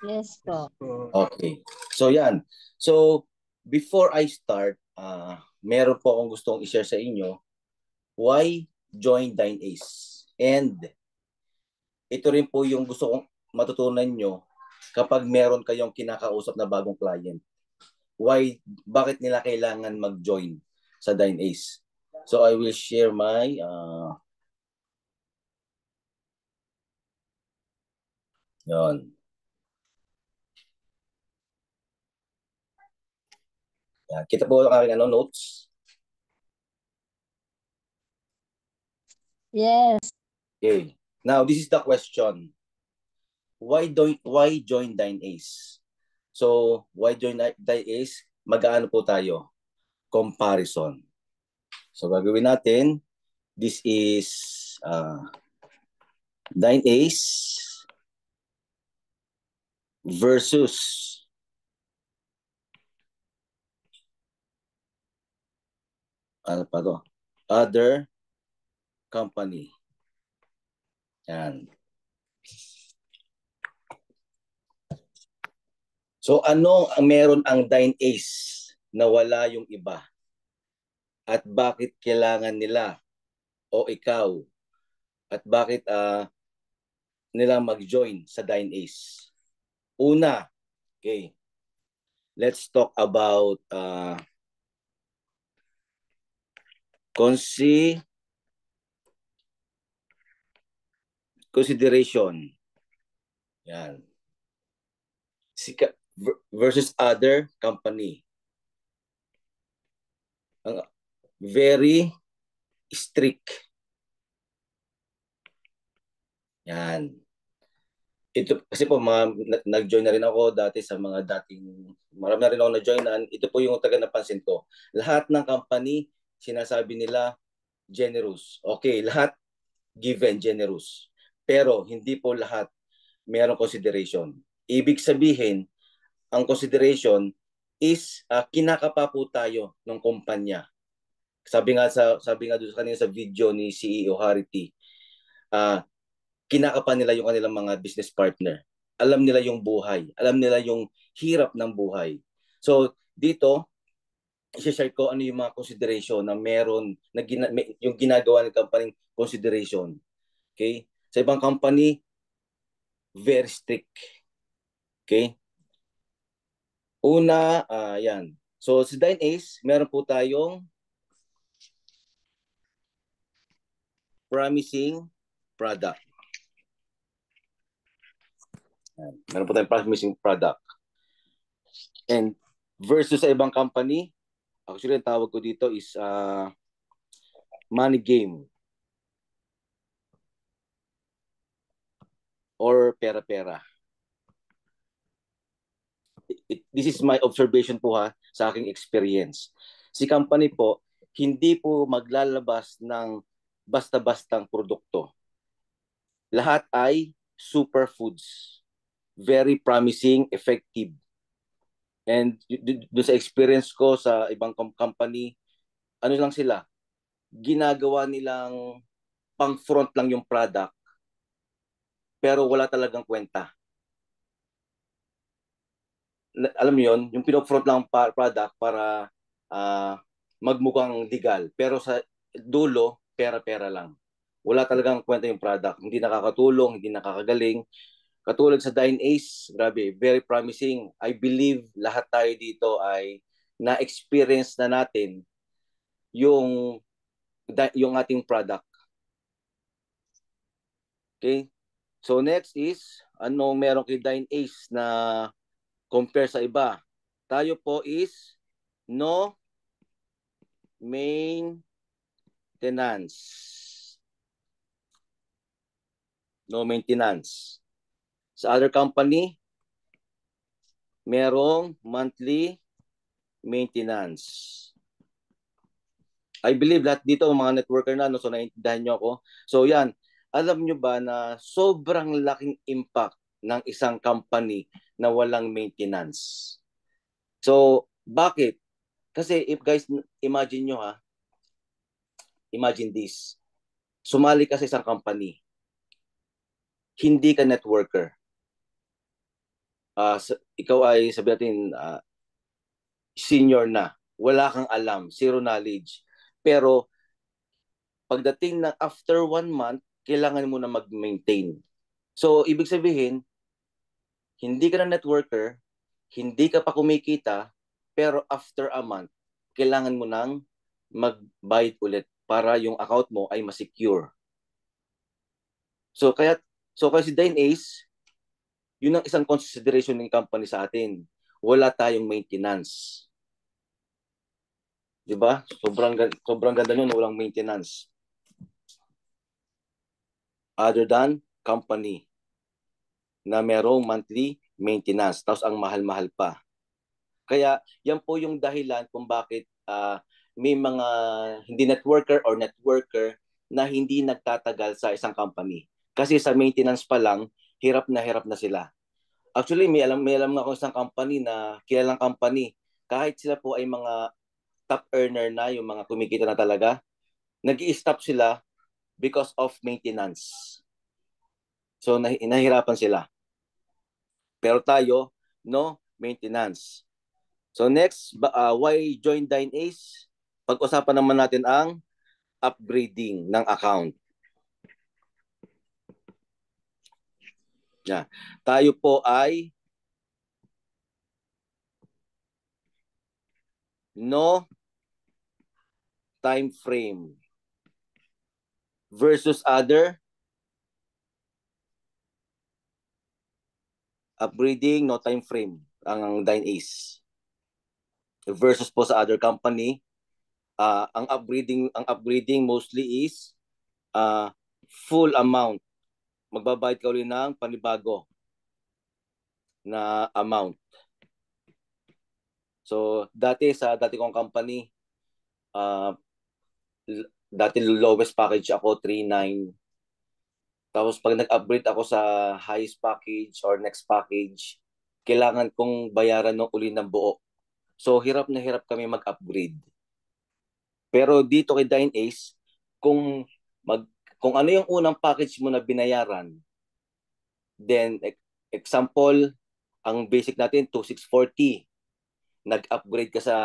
Yes po. Okay. So yan. So before I start, meron po akong gustong i-share sa inyo why join Dine Ace. And ito rin po yung gusto kong matutunan nyo kapag meron kayong kinakausap na bagong client. Bakit nila kailangan mag-join sa Dine Ace? So I will share my yon. Yan. Kita po ang aking notes. Yes. Okay. Now, this is the question. Why join Dine Ace? So, why join Dine Ace? Mag-aano po tayo? Comparison. So, gagawin natin, this is Dine Ace versus ano pa to? Other company. Yan. So, ano ang meron ang Dine Ace na wala yung iba? At bakit kailangan nila o ikaw? At bakit nila mag-join sa Dine Ace? Una, okay, let's talk about consideration. Yan. Versus other company. Very strict. Yan. Ito kasi po nag-join na rin ako dati sa mga dating marami na rin ako na-joinan. Ito po yung taga napansin ko. Lahat ng company sinasabi nila generous. Okay, lahat given generous. Pero hindi po lahat mayroong consideration. Ibig sabihin, ang consideration is kinakapa po tayo ng kumpanya. Sabi nga doon sa kanina sa video ni CEO Harity, kinakapa nila yung kanilang mga business partner. Alam nila yung buhay. Alam nila yung hirap ng buhay. So, dito, i-share ko ano yung mga consideration na meron, yung ginagawa ng company consideration. Okay? Sa ibang company, very strict. Okay? Una, yan. So, si Dine Ace, meron po tayong promising product. Meron po tayong promising product. And versus sa ibang company, actually, ang tawag ko dito is money game. Or pera-pera. This is my observation po sa aking experience. Si company po, hindi po maglalabas ng basta-bastang produkto. Lahat ay superfoods. Very promising, effective. And doon sa experience ko sa ibang company, ano lang sila, ginagawa nilang pang-front lang yung product, pero wala talagang kwenta. Alam mo yun, yung pinag-front lang product para magmukhang legal. Pero sa dulo, pera-pera lang. Wala talagang kwenta yung product. Hindi nakakatulong, hindi nakakagaling. Katulad sa Dine Ace, grabe, very promising. I believe lahat tayo dito ay na-experience na natin yung ating product. Okay? So next is, anong meron kay Dine Ace na compare sa iba? Tayo po is no maintenance. No maintenance. Sa other company, merong monthly maintenance. I believe that dito mga networker na, no, so naiintindihan nyo ako. So yan, alam nyo ba na sobrang laking impact ng isang company na walang maintenance? So, bakit? Kasi if guys, imagine nyo imagine this. Sumali ka sa isang company. Hindi ka networker. ikaw ay sabi natin senior na, wala kang alam, zero knowledge. Pero pagdating ng after 1 month, kailangan mo na mag-maintain. So, ibig sabihin, hindi ka na networker, hindi ka pa kumikita, pero after a month, kailangan mo nang mag-bayad ulit para yung account mo ay masecure. So, kasi Dine Ace, yun ang isang consideration ng company sa atin. Wala tayong maintenance. Di ba? Sobrang ganda nun, walang maintenance. Other than company na merong monthly maintenance. Tapos ang mahal-mahal pa. Kaya yan po yung dahilan kung bakit may mga hindi networker or networker na hindi nagtatagal sa isang company. Kasi sa maintenance pa lang, hirap na sila. Actually, may alam nga ako isang company na kilalang company. Kahit sila po ay mga top earner na, yung mga kumikita na talaga, nag-i-stop sila because of maintenance. So, nahihirapan sila. Pero tayo, no maintenance. So next, why join Dine Ace? Pag-usapan naman natin ang upgrading ng account. Yeah. Tayo po ay no time frame versus other upgrading, no time frame ang Dine Ace versus po sa other company. Ang upgrading mostly is full amount. Magbabayad ka ulit ng panibago na amount. So sa dati kong company, dati lowest package ako 3.9. Tapos pag nag-upgrade ako sa highest package or next package, kailangan kong bayaran ng uli ng buo. So hirap na hirap kami mag-upgrade. Pero dito kay Dine Ace, kung kung ano yung unang package mo na binayaran, then example, ang basic natin 2640. Nag-upgrade ka sa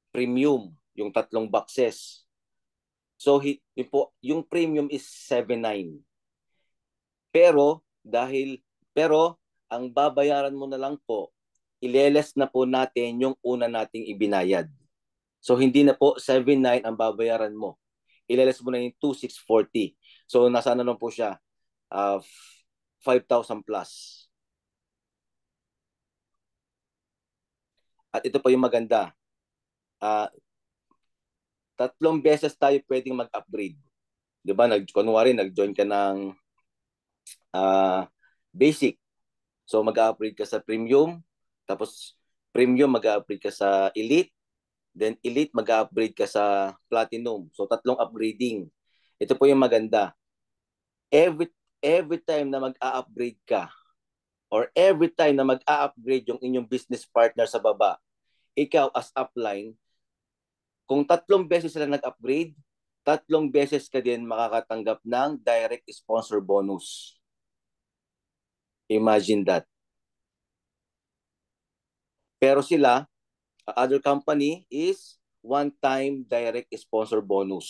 premium, yung 3 boxes. So yung premium is 7.9. Pero ang babayaran mo na lang po, ileles na po natin yung una nating ibinayad. So hindi na po 7.9 ang babayaran mo. Ileles mo na yung 2,640. So nasa na po siya? 5,000 plus. At ito pa yung maganda. 3 beses tayo pwedeng mag-upgrade. 'Di ba? Kunwari nag-join ka ng basic. So mag-upgrade ka sa premium, tapos premium mag-upgrade ka sa elite, then elite mag-upgrade ka sa platinum. So 3 upgrading. Ito po yung maganda. Every time na mag-upgrade ka or every time na mag-upgrade yung inyong business partner sa baba, ikaw as upline, kung 3 beses sila nag-upgrade, 3 beses ka din makakatanggap ng direct sponsor bonus. Imagine that. Pero sila, other company is one-time direct sponsor bonus.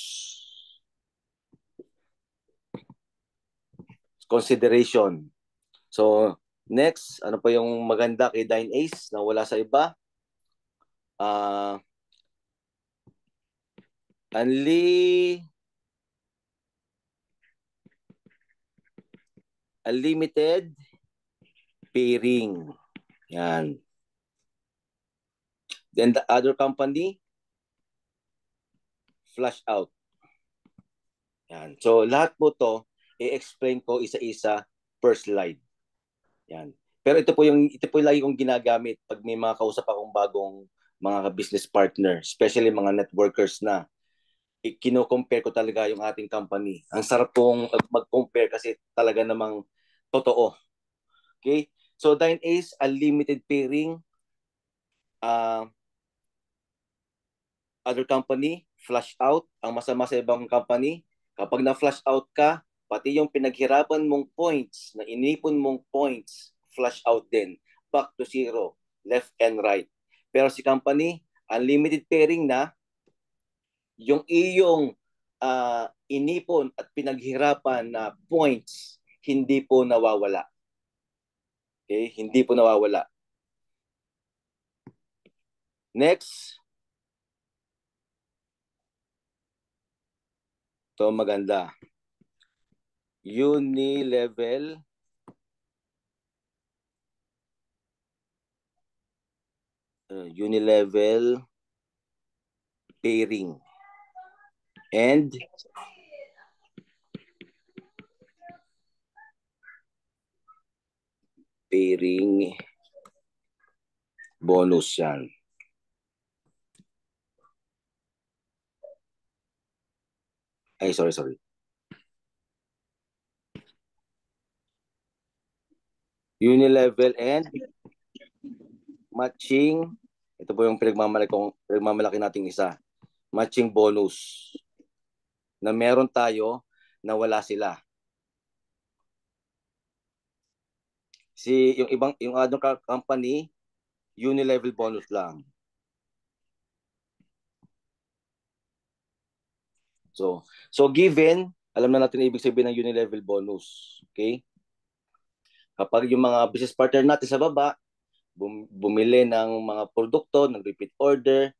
Consideration. So, next, ano pa yung maganda kay Dine Ace na wala sa iba? Unlimited pairing. Yan. Then the other company, flash out. Yan. So lahat po to i-explain ko isa-isa per slide. Yan. Pero ito po yung lagi kong ginagamit pag may mga kausap akong bagong mga business partner, especially mga networkers na kino-compare ko talaga yung ating company. Ang sarap pong mag-compare kasi talaga namang totoo. Okay? So Dine Ace, unlimited pairing. Other company, flash out. Ang masama sa ibang company, kapag na-flash out ka, pati yung pinaghirapan mong points, na inipon mong points, flash out din. back to zero, left and right. Pero si company, unlimited pairing na, yung iyong inipon at pinaghirapan na points, hindi po nawawala. Okay? Hindi po nawawala. Next. Ito maganda. Unilevel Unilevel pairing and pairing bonus yan. Ay, sorry. Unilevel and matching. Ito po yung pinagmamalaki nating isa. Matching bonus. Na meron tayo na wala sila. Yung other company, Unilevel bonus lang. So given, alam na natin ibig sabihin ng Unilevel bonus. Okay? Kapag yung mga business partner natin sa baba, bumili ng mga produkto, ng repeat order,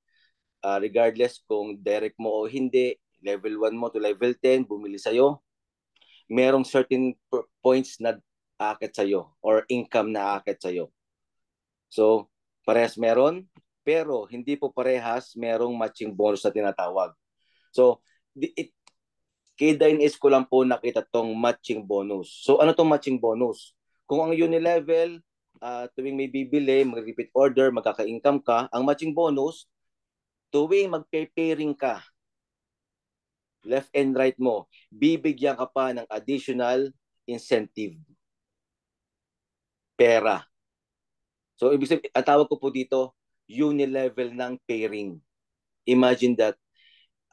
regardless kung direct mo o hindi, level 1 mo to level 10, bumili sa'yo, merong certain points na aakit sa'yo or income na aakit sa'yo. So, parehas meron, pero hindi po parehas merong matching bonus na tinatawag. So, kay Dine ko lang po nakita tong matching bonus. So, ano tong matching bonus? Kung ang Unilevel, tuwing may bibili, mag-repeat order, magkaka-income ka, ang matching bonus, tuwing mag-pairing ka, left and right mo, bibigyan ka pa ng additional incentive. Pera. So, ibig sabihin, ang tawag ko po dito, unilevel ng pairing. Imagine that,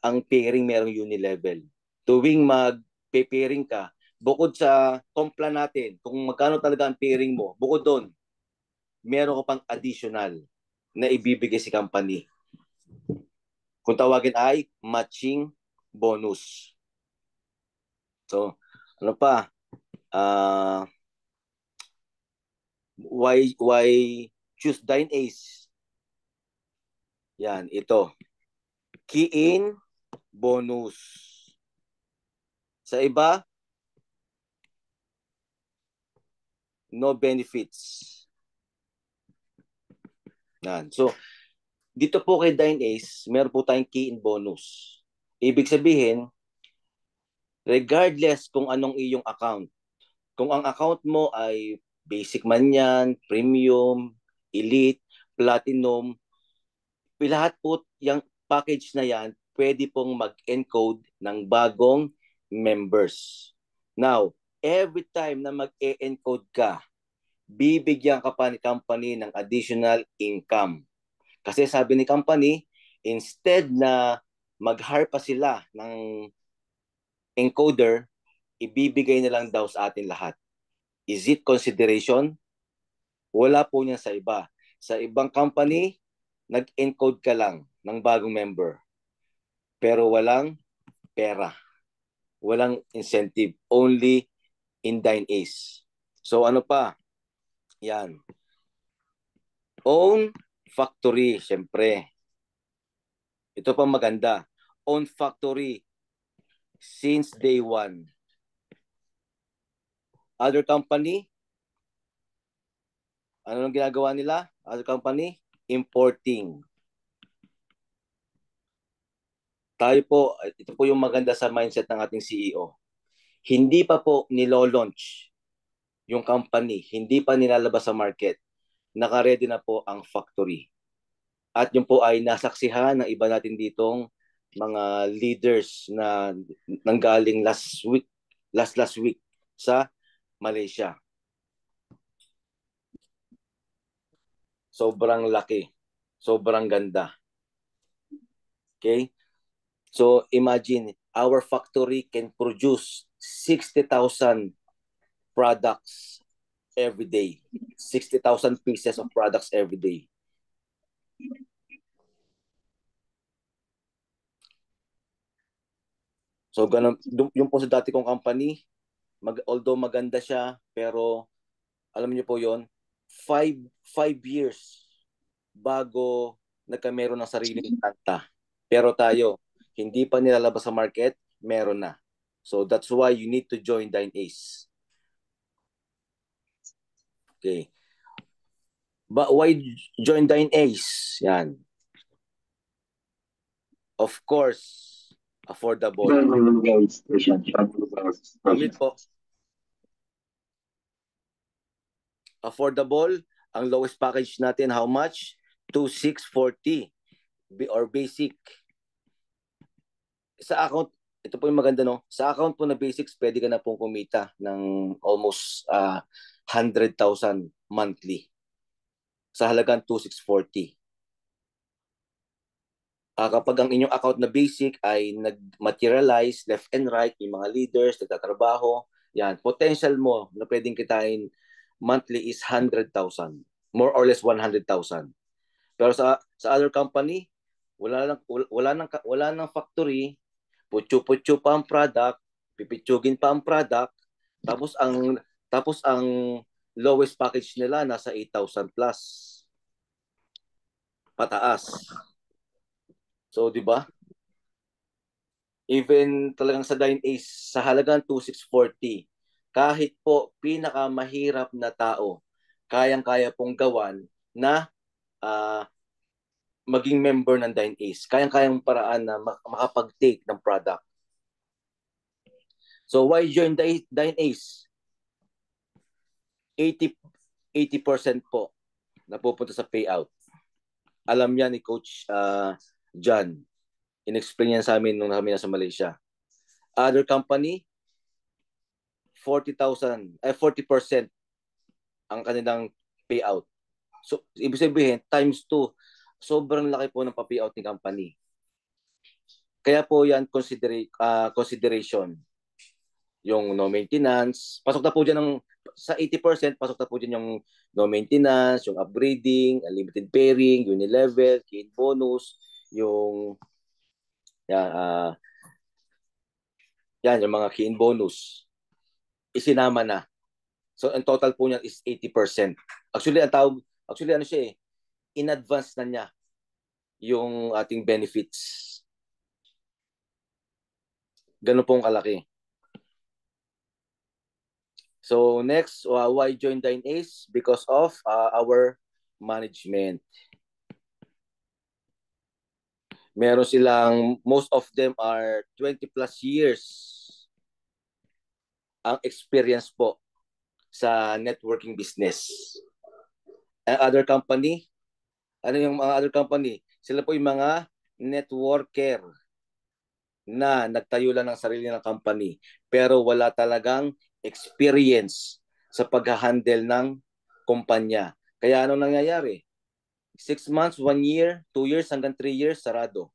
ang pairing merong unilevel. Tuwing mag-pairing ka, bukod sa kompla natin, kung magkano talaga ang pairing mo, bukod doon, meron ka pang additional na ibibigay si company. Kung tawagin ay matching bonus. So, ano pa? Why choose Dine Ace? Yan, ito. Key in bonus. Sa iba, no benefits. Yan. So, dito po kay Dine Ace, meron po tayong key in bonus. Ibig sabihin, regardless kung anong iyong account, kung ang account mo ay basic man yan, premium, elite, platinum, lahat po yung package na yan, pwede pong mag-encode ng bagong members. Now, every time na mag-e-encode ka, bibigyan ka pa ni company ng additional income. Kasi sabi ni company, instead na mag-hire pa sila ng encoder, ibibigay na lang daw sa atin lahat. Is it consideration? Wala po niya sa iba. Sa ibang company, nag-encode ka lang ng bagong member. Pero walang pera. Walang incentive. Only in Dine Ace. So ano pa? Yan. Own factory, syempre. Ito pa maganda. Own factory since day one. Other company, ano nang ginagawa nila? Other company, importing. Tayo po, ito po yung maganda sa mindset ng ating CEO. Hindi pa po nilo-launch yung company, hindi pa nilalabas sa market, naka-ready na po ang factory. At yun po ay nasaksihan ng iba natin ditong mga leaders na nanggaling last week sa Malaysia. Sobrang laki. Sobrang ganda. Okay? So imagine, our factory can produce 60,000 products every day. 60,000 pieces of products every day. So ganun, yung po sa dati kong company, although maganda siya, pero alam niyo po yon, 5 years bago nagkameron ng sariling kanta. Pero tayo, hindi pa nilalabas sa market, meron na. So that's why you need to join Dine Ace. Okay. But why join Dine Ace? Yan. Of course, affordable. Amit po. Affordable. Ang lowest package natin, how much? 2,640 or basic. Sa account, ito po yung maganda, no? Sa account po na basics, pwede ka na pong kumita ng almost 100,000 monthly sa halagang 2,640. Kapag ang inyong account na basic ay nag-materialize left and right, yung mga leaders, nagtatrabaho, yan, potential mo na pwedeng kitain monthly is 100,000. More or less 100,000. Pero sa other company, wala nang factory, putyo-putyo pa ang product, pipitsugin pa ang product, tapos ang lowest package nila nasa 8,000 plus pataas. So, di ba? Even talagang sa Dine Ace, sa halagang 2,640, kahit po pinakamahirap na tao, kayang-kaya pong gawan na maging member ng Dine Ace. Kayang-kayang paraan na makapag-take ng product. So why join Dine Ace? 80% po napupunta sa payout. Alam niya ni Coach John. In-explain niya sa amin nung kami nasa Malaysia. Other company, 40% ang kanilang payout. So, ibig sabihin, times 2. Sobrang laki po ng pa-payout ni company. Kaya po yan consideration. Yung no maintenance, pasok na po dyan sa 80%, pasok na po dyan yung no maintenance, yung upgrading, unlimited pairing, unilevel, key bonus, yung yung mga key bonus. Isinama na. So, ang total po niyan is 80%. Actually, ano siya in advance na niya yung ating benefits. Ganun pong kalaki. So next, why join Dine Ace? Because of our management. Meron silang, most of them are 20 plus years ang experience po sa networking business. Other company, ano yung mga other company? Sila po yung mga networker na nagtayo lang ng sarili ng company pero wala talagang experience sa pag-handle ng kumpanya. Kaya anong nangyayari? 6 months, 1 year, 2 years, hanggang 3 years, sarado.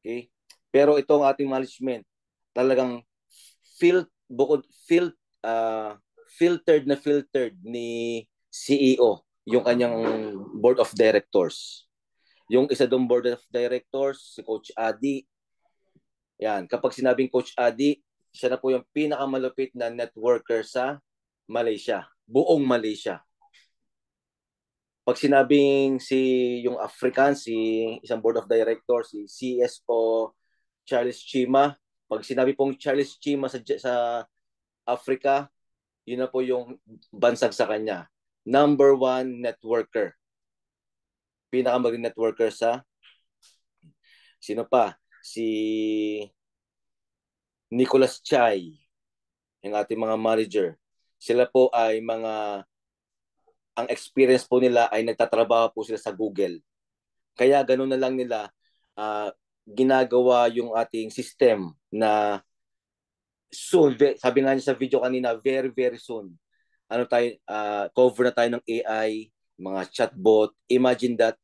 Okay? Pero itong ating management, talagang filtered ni CEO, yung kanyang board of directors. Yung isa doong board of directors, si Coach Adi. Yan, kapag sinabing Coach Adi, siya na po yung pinakamalupit na networker sa Malaysia, buong Malaysia. Pag sinabing yung African, isang board of directors, si CSO Charles Chima, pag sinabi pong Charles Chima sa Africa, yun na po yung bansag sa kanya. Number 1 networker. Pinakamagaling networker sa sino pa? Si Nicholas Chai, yung ating mga manager. Sila po ay ang experience po nila ay nagtatrabaho po sila sa Google. Kaya ganun na lang nila ginagawa yung ating system na soon, sabi nga niya sa video kanina, very, very soon. Cover na tayo ng AI, mga chatbot. Imagine that,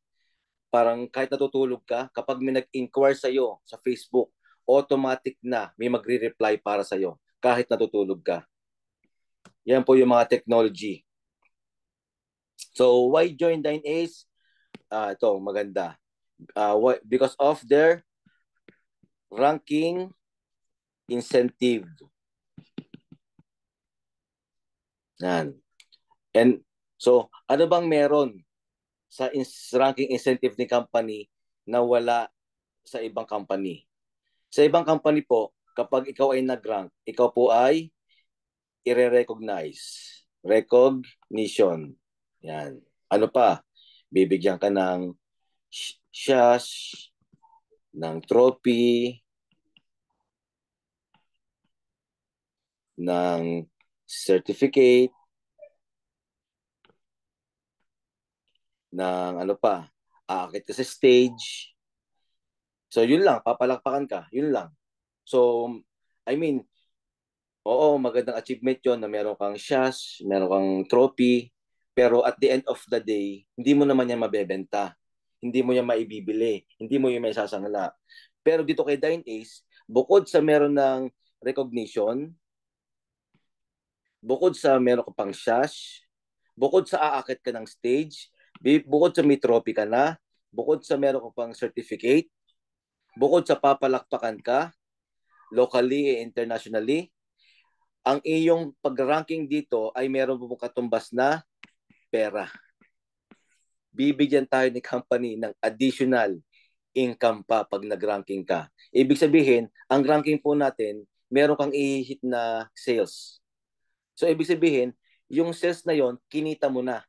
parang kahit natutulog ka, kapag may nag-inquire sa'yo sa Facebook, automatic na may magre-reply para sa'yo kahit natutulog ka. Yan po yung mga technology. So, why join Dine Ace? Ito, maganda. Because of their ranking incentive. Yan. And so, ano bang meron sa ranking incentive ni company na wala sa ibang company? Sa ibang company po, kapag ikaw ay nag-rank, ikaw po ay i-recognize. Recognition. Yan. Ano pa? Bibigyan ka ng shares, ng trophy, ng certificate, ng ano pa, aakit ka sa stage. So yun lang, papalakpakan ka, yun lang. So, I mean, oo, magandang achievement yun na meron kang shares, meron kang trophy, pero at the end of the day, hindi mo naman yan mabebenta. Hindi mo yan maibibili. Hindi mo yan may sasangla. Pero dito kay Dine Ace, bukod sa meron ng recognition, bukod sa meron ka pang shares, bukod sa aakit ka ng stage, bukod sa may trophy ka na, bukod sa meron ka pang certificate, bukod sa papalakpakan ka, locally and internationally, ang iyong pag-ranking dito ay meron mo katumbas na pera. Bibigyan tayo ni company ng additional income pa pag nag-ranking ka. Ibig sabihin, ang ranking po natin, meron kang i-hit na sales. So, ibig sabihin, yung sales na yon kinita mo na.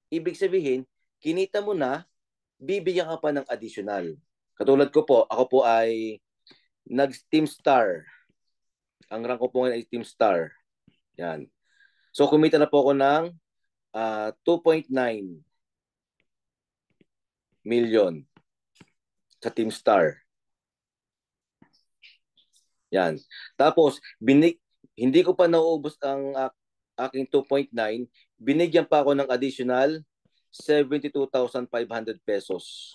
Ibig sabihin, kinita mo na, bibigyan ka pa ng additional. Katulad ko po, ako po ay nag-Team Star. Ang rank ko po ngayon ay Team Star. Yan. So, kumita na po ako ng 2.9 million sa Team Star. Yan. Tapos, hindi ko pa nauubos ang aking 2.9, binigyan pa ako ng additional 72,500 pesos.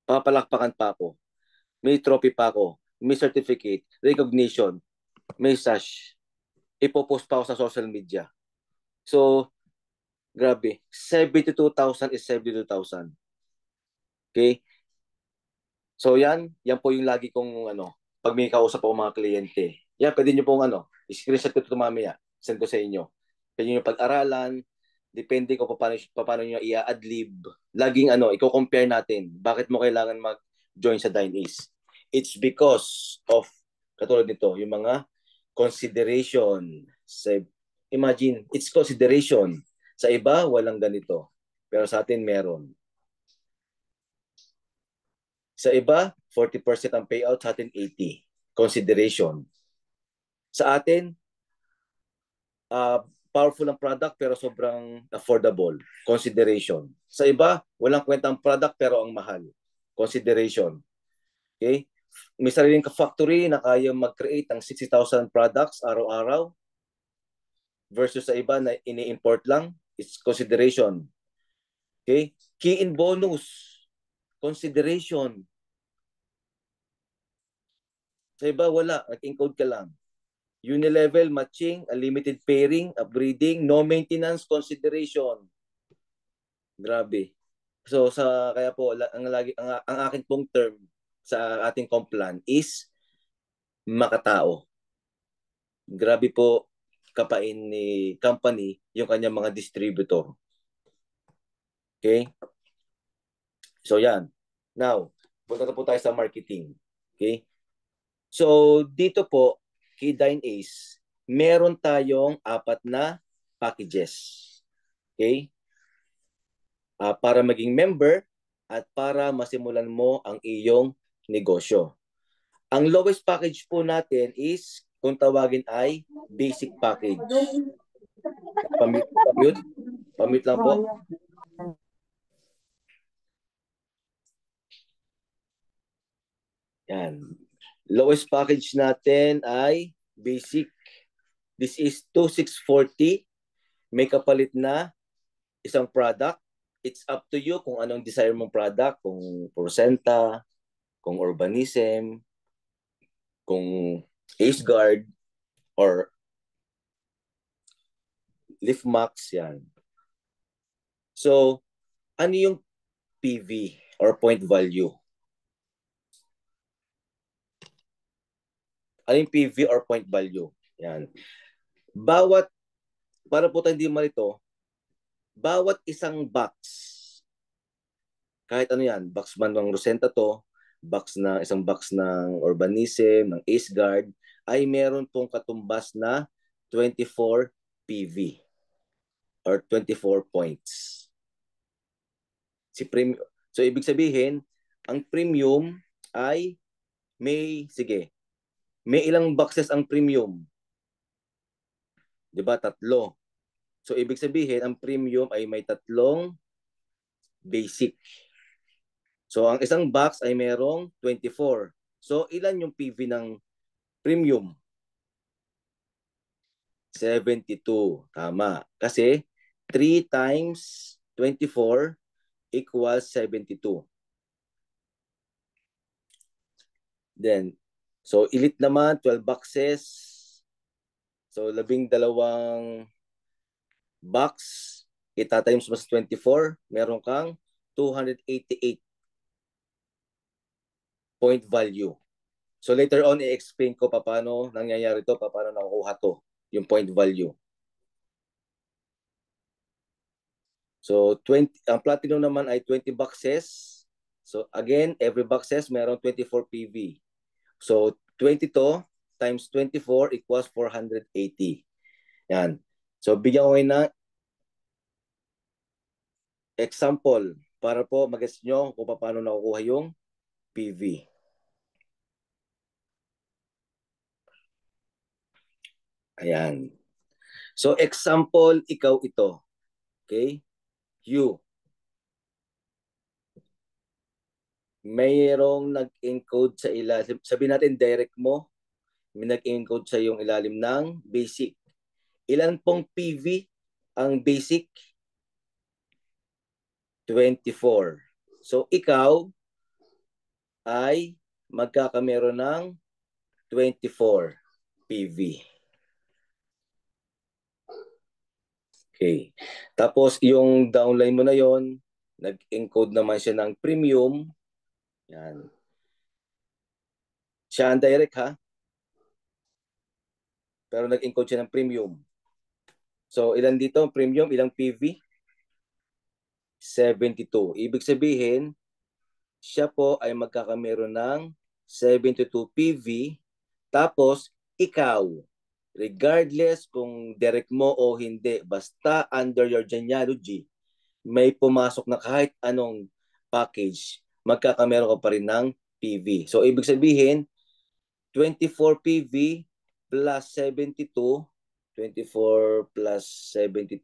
Papalakpakan pa ako. May trophy pa ako. May certificate, recognition, may sash. Ipopost pa ako sa social media. So, grabe. 72,000 is 72,000. Okay? So, yan po yung lagi kong pag may kausap ako mga kliyente. Yan, pwede nyo pong screenshot ko ito mamaya. Send ko sa inyo. Pwede nyo pag-aralan. Depende ko paano nyo i-adlib. Laging i-compare natin. Bakit mo kailangan mag-join sa Dine Ace? It's because of, katulad nito, yung mga consideration. Imagine, it's consideration. Sa iba, walang ganito. Pero sa atin, meron. Sa iba, 40% ang payout, sa atin 80%. Consideration. Sa atin, powerful ang product pero sobrang affordable. Consideration. Sa iba, walang kwentang product pero ang mahal. Consideration. Okay? May sariling factory na kaya mag-create ng 60,000 products araw-araw versus sa iba na ini-import lang. It's consideration. Okay? Key in bonus. Consideration. Sa iba, wala. Nag-encode ka lang. Unilevel, matching, unlimited pairing, upgrading, no maintenance, consideration. Grabe. So kaya po ang akin pong term sa ating complan is makatao. Grabe po kapain ni company yung kanyang mga distributor. Okay? So yan. Now, punta na po tayo sa marketing. Okay? So dito po kay Dine Ace, meron tayong 4 na packages. Okay? Para maging member at para masimulan mo ang iyong negosyo. Ang lowest package po natin is, kung tawagin ay basic package. Pamute lang po. Yan. Lowest package natin ay basic. This is 2,640. May kapalit na isang product. It's up to you kung anong desire mong product, kung Porcenta, kung Urbanism, kung Ace Guard, or Lift max yan. So, ano yung PV or point value? Ano yung PV or point value? Yan. Para po tayo hindi malito, bawat isang box, kahit ano yan, box man ng Rosenta to, isang box ng Urbanism, ng Ace Guard, ay meron pong katumbas na 24 PV or 24 points. So, ibig sabihin, ang premium ay may ilang boxes ang premium. Di ba? 3. So, ibig sabihin, ang premium ay may 3 basic. So, ang isang box ay merong 24. So, ilan yung PV ng premium? 72. Tama. Kasi 3 times 24 equals 72. Then, so elite naman, 12 boxes. So, 12 box, itatimes mas 24, meron kang 288 point value. So, later on, i-explain ko paano nangyayari to, paano nakukuha to, yung point value. So, ang platinum naman ay 20 boxes. So, again, every boxes meron 24 PV. So, 20 to times 24 equals 480. Yan. So, bigyan ko na example para po mag-guess nyo kung paano nakukuha yung PV. Ayan. So, example, ikaw ito. Okay? You. Mayroong nag-encode sa ilalim. Sabihin natin, direct mo, may nag-encode sa yung ilalim ng basic. Ilan pong PV ang basic? 24. So, ikaw ay magkakameron ng 24 PV. Okay. Tapos, yung downline mo na yon, nag-encode naman siya ng premium. Yan. Siya ang direct ha. Pero nag-encode siya ng premium. So, ilan dito? Premium, ilang PV? 72. Ibig sabihin, siya po ay magkakameron ng 72 PV. Tapos, ikaw, regardless kung direct mo o hindi, basta under your genealogy, may pumasok na kahit anong package, magkakameron ka pa rin ng PV. So, ibig sabihin, 24 PV plus 72, 24 plus 72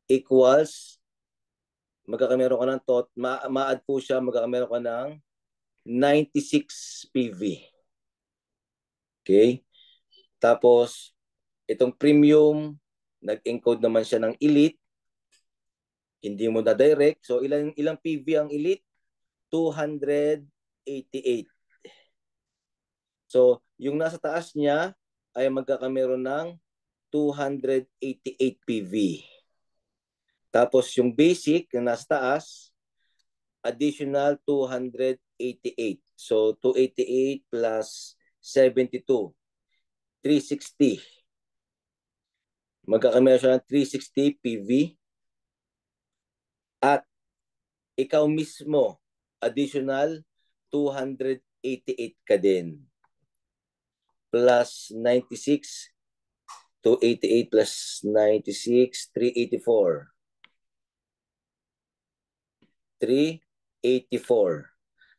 equals, magkakameron ka ng ma-add po siya, magkakameron ka ng 96 PV. Okay? Tapos, itong premium, nag-encode naman siya ng elite, hindi mo na direct. So, ilang PV ang elite? 288. So, yung nasa taas niya ay magkakameron ng 288 PV. Tapos yung basic na nasa taas, additional 288. So 288 plus 72, 360. Magkakameron siya ng 360 PV. At ikaw mismo, additional 288 ka din. Plus 96, 288 plus 96, 384. 384.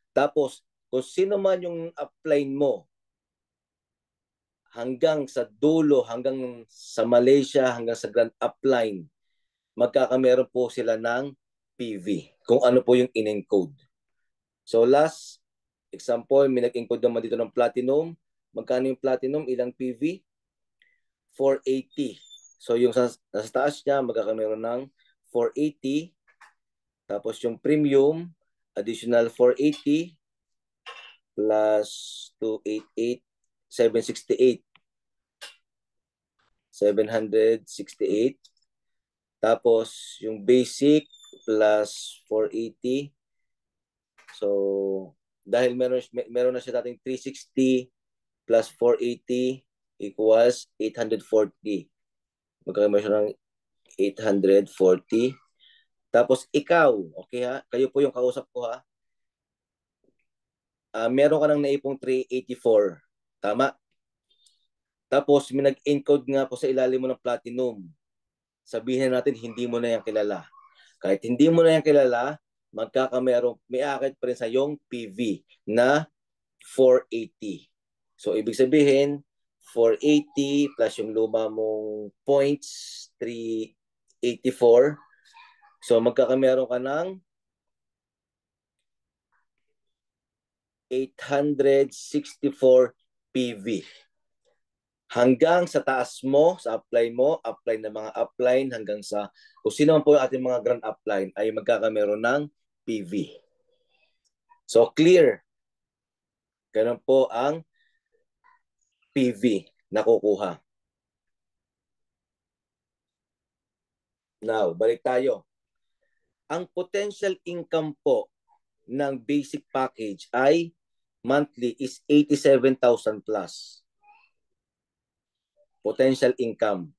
Tapos, kung sino man yung upline mo hanggang sa dulo, hanggang sa Malaysia, hanggang sa Grand Upline, magkakameron po sila ng PV, kung ano po yung in-encode. So last example, may nag-encode naman dito ng platinum. Magkano yung platinum? Ilang PV? 480. So yung nasa taas niya, magkakameron ng 480. Tapos yung premium, additional 480 plus 288, 768. 768. Tapos, yung basic plus 480. So, dahil meron na siya dating 360 plus 480 equals 840. Magkakaroon siya ng 840. Tapos, ikaw, okay ha? Kayo po yung kausap ko ha? Meron ka nang naipong 384. Tama? Tapos, may nag-encode nga po sa ilalim mo ng platinum. Sabihin natin, hindi mo na yan kilala. Kahit hindi mo na yan kilala, may akit pa rin sa yung PV na 480. So, ibig sabihin, 480 plus yung luma mong points, 384. So, magkakameron ka ng 864 PV. Hanggang sa taas mo, sa apply ng mga upline, hanggang sa kung sino man po yung ating mga grand upline ay magkakameron ng PV. So, clear. Ganun po ang PV na kukuha. Now, balik tayo. Ang potential income po ng basic package ay monthly is 87,000 plus. Potential income.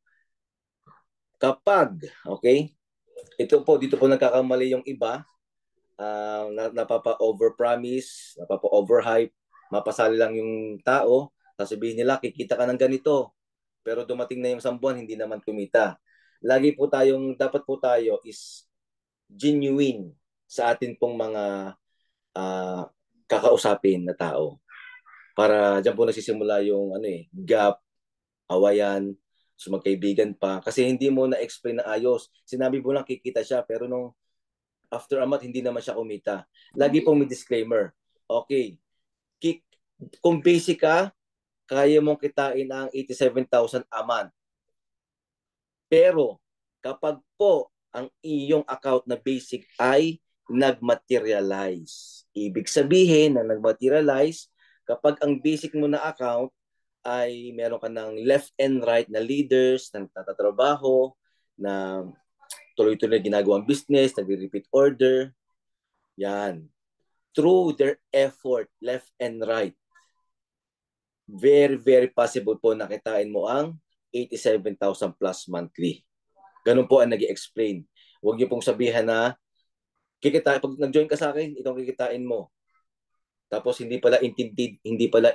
Kapag, okay, dito po nagkakamali yung iba, napapa-overpromise, napapa-overhype, mapasali lang yung tao, sasabihin nila, kikita ka ng ganito, pero dumating na yung 1 buwan, hindi naman kumita. Dapat po tayo is genuine sa atin pong mga kakausapin na tao. Para dyan po nagsisimula yung gap, awayan, so magkaibigan pa. Kasi hindi mo na-explain na ayos. Sinabi mo lang kikita siya, pero nung after a month, hindi naman siya kumita. Lagi pong may disclaimer. Okay, kung basic ka, kaya mong kitain ang 87,000 a month. Pero kapag po ang iyong account na basic ay nagmaterialize. Ibig sabihin na nagmaterialize, kapag ang basic mo na account ay meron ka ng left and right na leaders na nagtatrabaho, na tuloy-tuloy ginagawang business, nagre-repeat order, yan. Through their effort, left and right, very, very possible po nakitain mo ang 87,000 plus monthly. Ganun po ang nag-explain. Huwag niyo pong sabihan na pag nag-join ka sa akin, itong kikitain mo. Tapos hindi pala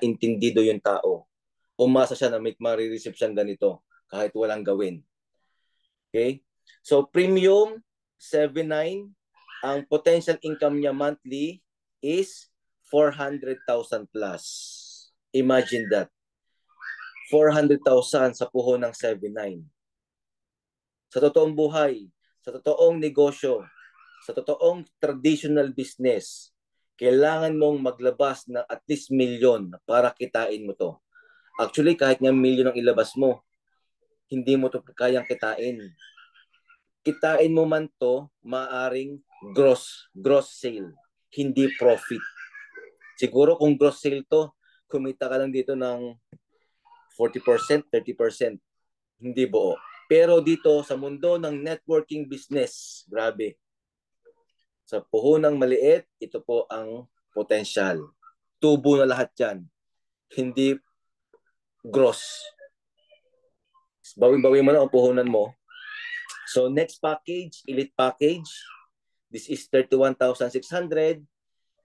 intindido yung tao. Umasa siya na may marireceive siyang ganito kahit walang gawin. Okay? So premium 79, ang potential income niya monthly is 400,000 plus. Imagine that. 400,000 sa puho ng 79. Sa totoong buhay, sa totoong negosyo, sa totoong traditional business, kailangan mong maglabas ng at least milyon para kitain mo to. Actually, kahit nga milyon ang ilabas mo, hindi mo to kayang kitain. Kitain mo man to, maaring gross sale, hindi profit. Siguro kung gross sale to, kumita ka lang dito ng 40%, 30%, hindi buo. Pero dito sa mundo ng networking business, grabe. Sa puhunang maliit, ito po ang potential. Tubo na lahat yan. Hindi gross. Bawin-bawin mo na ang puhunan mo. So next package, elite package. This is 31,600.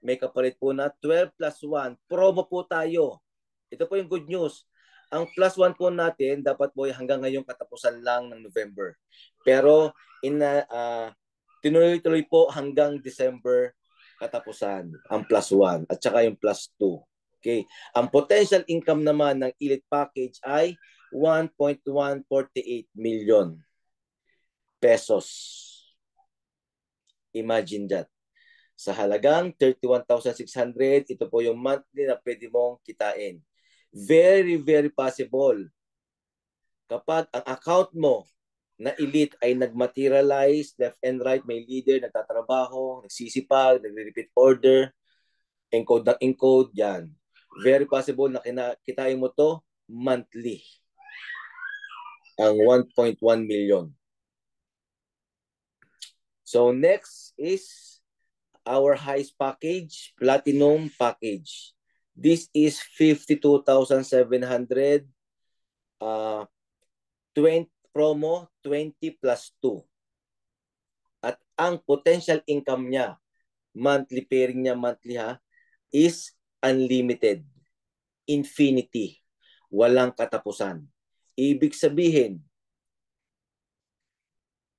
May kapalit po na 12 plus 1. Promo po tayo. Ito po yung good news. Ang plus 1 po natin, dapat po hanggang ngayong katapusan lang ng November. Pero tinuloy-tuloy po hanggang December katapusan ang plus 1 at saka yung plus 2. Okay. Ang potential income naman ng elite package ay 1.148 million pesos. Imagine that. Sa halagang 31,600, ito po yung monthly na pwede mong kitain. Very, very possible kapag ang account mo na elite ay nagmaterialize, left and right, may leader, nagtatrabaho, nagsisipag, nagre-repeat order, encode ng encode, yan. Very possible na kitain mo to monthly. Ang 1.1 million. So next is our highest package, Platinum package. This is 52,700 20 promo 20 plus 2. At ang potential income niya, monthly pairing niya, monthly ha, is unlimited. Infinity. Walang katapusan. Ibig sabihin,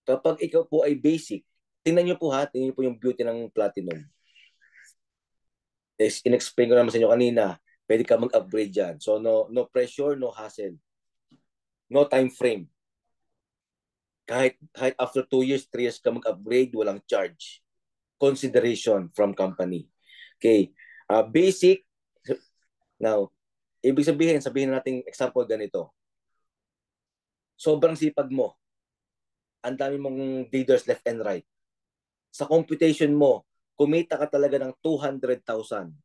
kapag ikaw po ay basic, tingnan niyo po ha, tingnan niyo po yung beauty ng Platinum. In-explain ko naman sa inyo kanina, pwede ka mag-upgrade dyan. So no pressure, no hassle. No time frame. Kahit after 2 years, 3 years ka mag-upgrade, walang charge. Consideration from company. Okay. Basic. Now, ibig sabihin natin example ganito. Sobrang sipag mo. Ang dami mong dealers left and right. Sa computation mo, kumita ka talaga ng 200,000.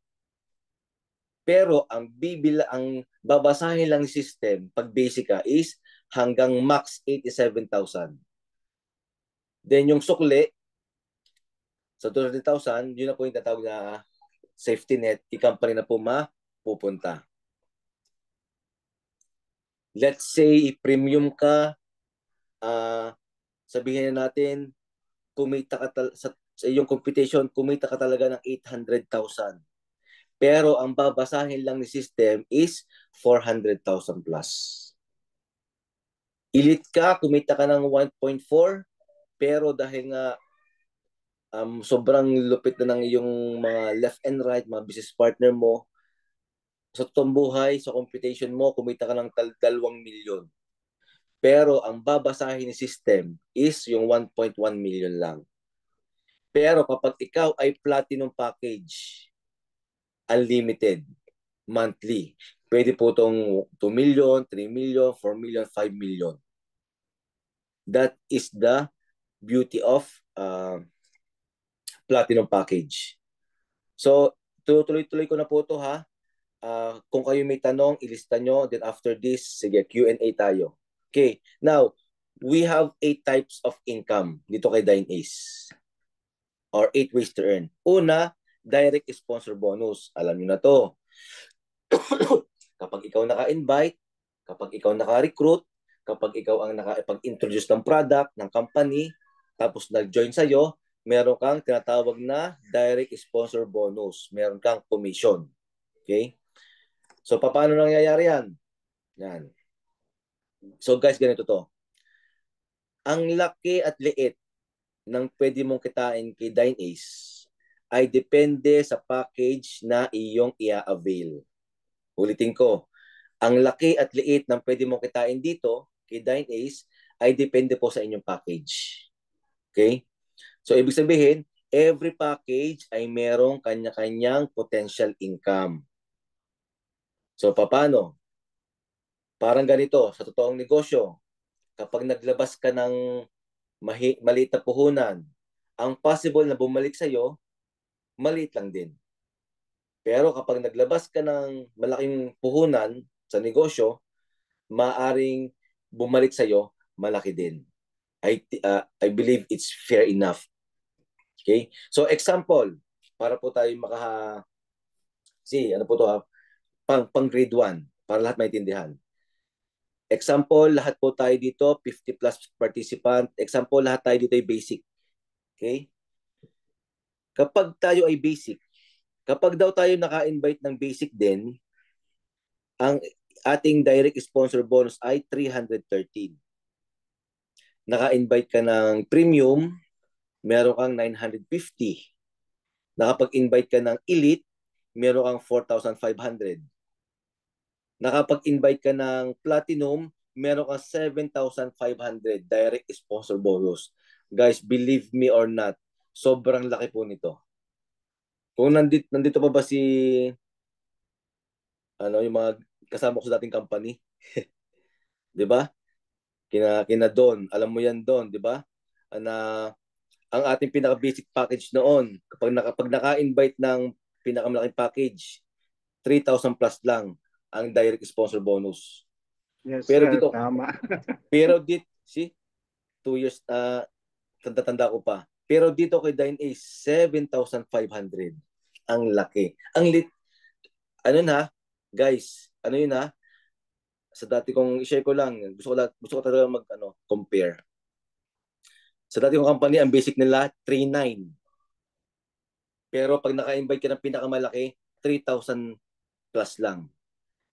Pero ang babasahin lang ng system pag basic ka is hanggang max 87,000. Then yung sukli sa 200,000, yun na po yung tatawag na safety net, i-company na po mapupunta. Let's say premium ka, sabihin natin kumita ka sa iyong computation, kumita ka talaga ng 800,000. Pero ang babasahin lang ni system is 400,000 plus. Elite ka, kumita ka ng 1.4, pero dahil nga sobrang lupit na ng iyong mga left and right, mga business partner mo, sa totoong buhay, sa computation mo, kumita ka ng 2 milyon. Pero ang babasahin ni system is yung 1.1 million lang. Pero kapag ikaw ay platinum package, unlimited, monthly, pwede po itong 2 million, 3 million, 4 million, 5 million. That is the beauty of platinum package. So, tuloy-tuloy ko na po ito ha. Kung kayo may tanong, ilista nyo. Then after this, sige, Q&A tayo. Okay, now, we have 8 types of income dito kay DineAce. Or 8 ways to earn. Una, direct sponsor bonus. Alam nyo na to. Kapag ikaw naka-invite, kapag ikaw naka-recruit, kapag ikaw ang nakapag-introduce ng product, ng company, tapos nag-join sa'yo, meron kang tinatawag na direct sponsor bonus. Meron kang commission. Okay? So, paano nangyayari yan? Yan. So, guys, ganito to. Ang laki at liit ng pwede mong kitain kay DineAce ay depende sa package na iyong i-avail. Ulitin ko, ang laki at liit ng pwede mong kitain dito kay DineAce ay depende po sa inyong package. Okay? So, ibig sabihin, every package ay merong kanya-kanyang potential income. So, paano? Parang ganito, sa totoong negosyo, kapag naglabas ka ng maliit na puhunan, ang possible na bumalik sa'yo, maliit lang din. Pero kapag naglabas ka ng malaking puhunan sa negosyo, maaring bumalik sa'yo, malaki din. I believe it's fair enough. Okay? So, example, para po tayo ano po to ha? Pang grade 1, para lahat maintindihan. Example, lahat po tayo dito, 50 plus participant. Example, lahat tayo dito ay basic. Okay? Kapag tayo ay basic, kapag daw tayo naka-invite ng basic din, ang ating direct sponsor bonus ay 313. Naka-invite ka ng premium, meron kang 950. Nakapag-invite ka ng elite, meron kang 4,500. Nakapag-invite ka ng platinum, meron kang 7,500 direct sponsor bonus. Guys, believe me or not, sobrang laki po nito. Kung nandito pa ba si yung mga kasama ko sa dating company, 'di ba? Kina Don, alam mo yan Don, 'di ba? Ang ating pinaka basic package noon, kapag naka-invite ng pinakamalaking package, 3,000 plus lang ang direct sponsor bonus. Yes, Pero sir, tama. pero see, 2 years, tanda-tanda ko pa. Pero dito kay Dine A, 7,500. Ang laki. Ano na, guys, ano yun ha? Sa dati kong i-share ko lang, gusto ko talaga compare. Sa dati kong company, ang basic nila 3,900. Pero pag naka-invite ka ng pinakamalaki, 3,000 plus lang.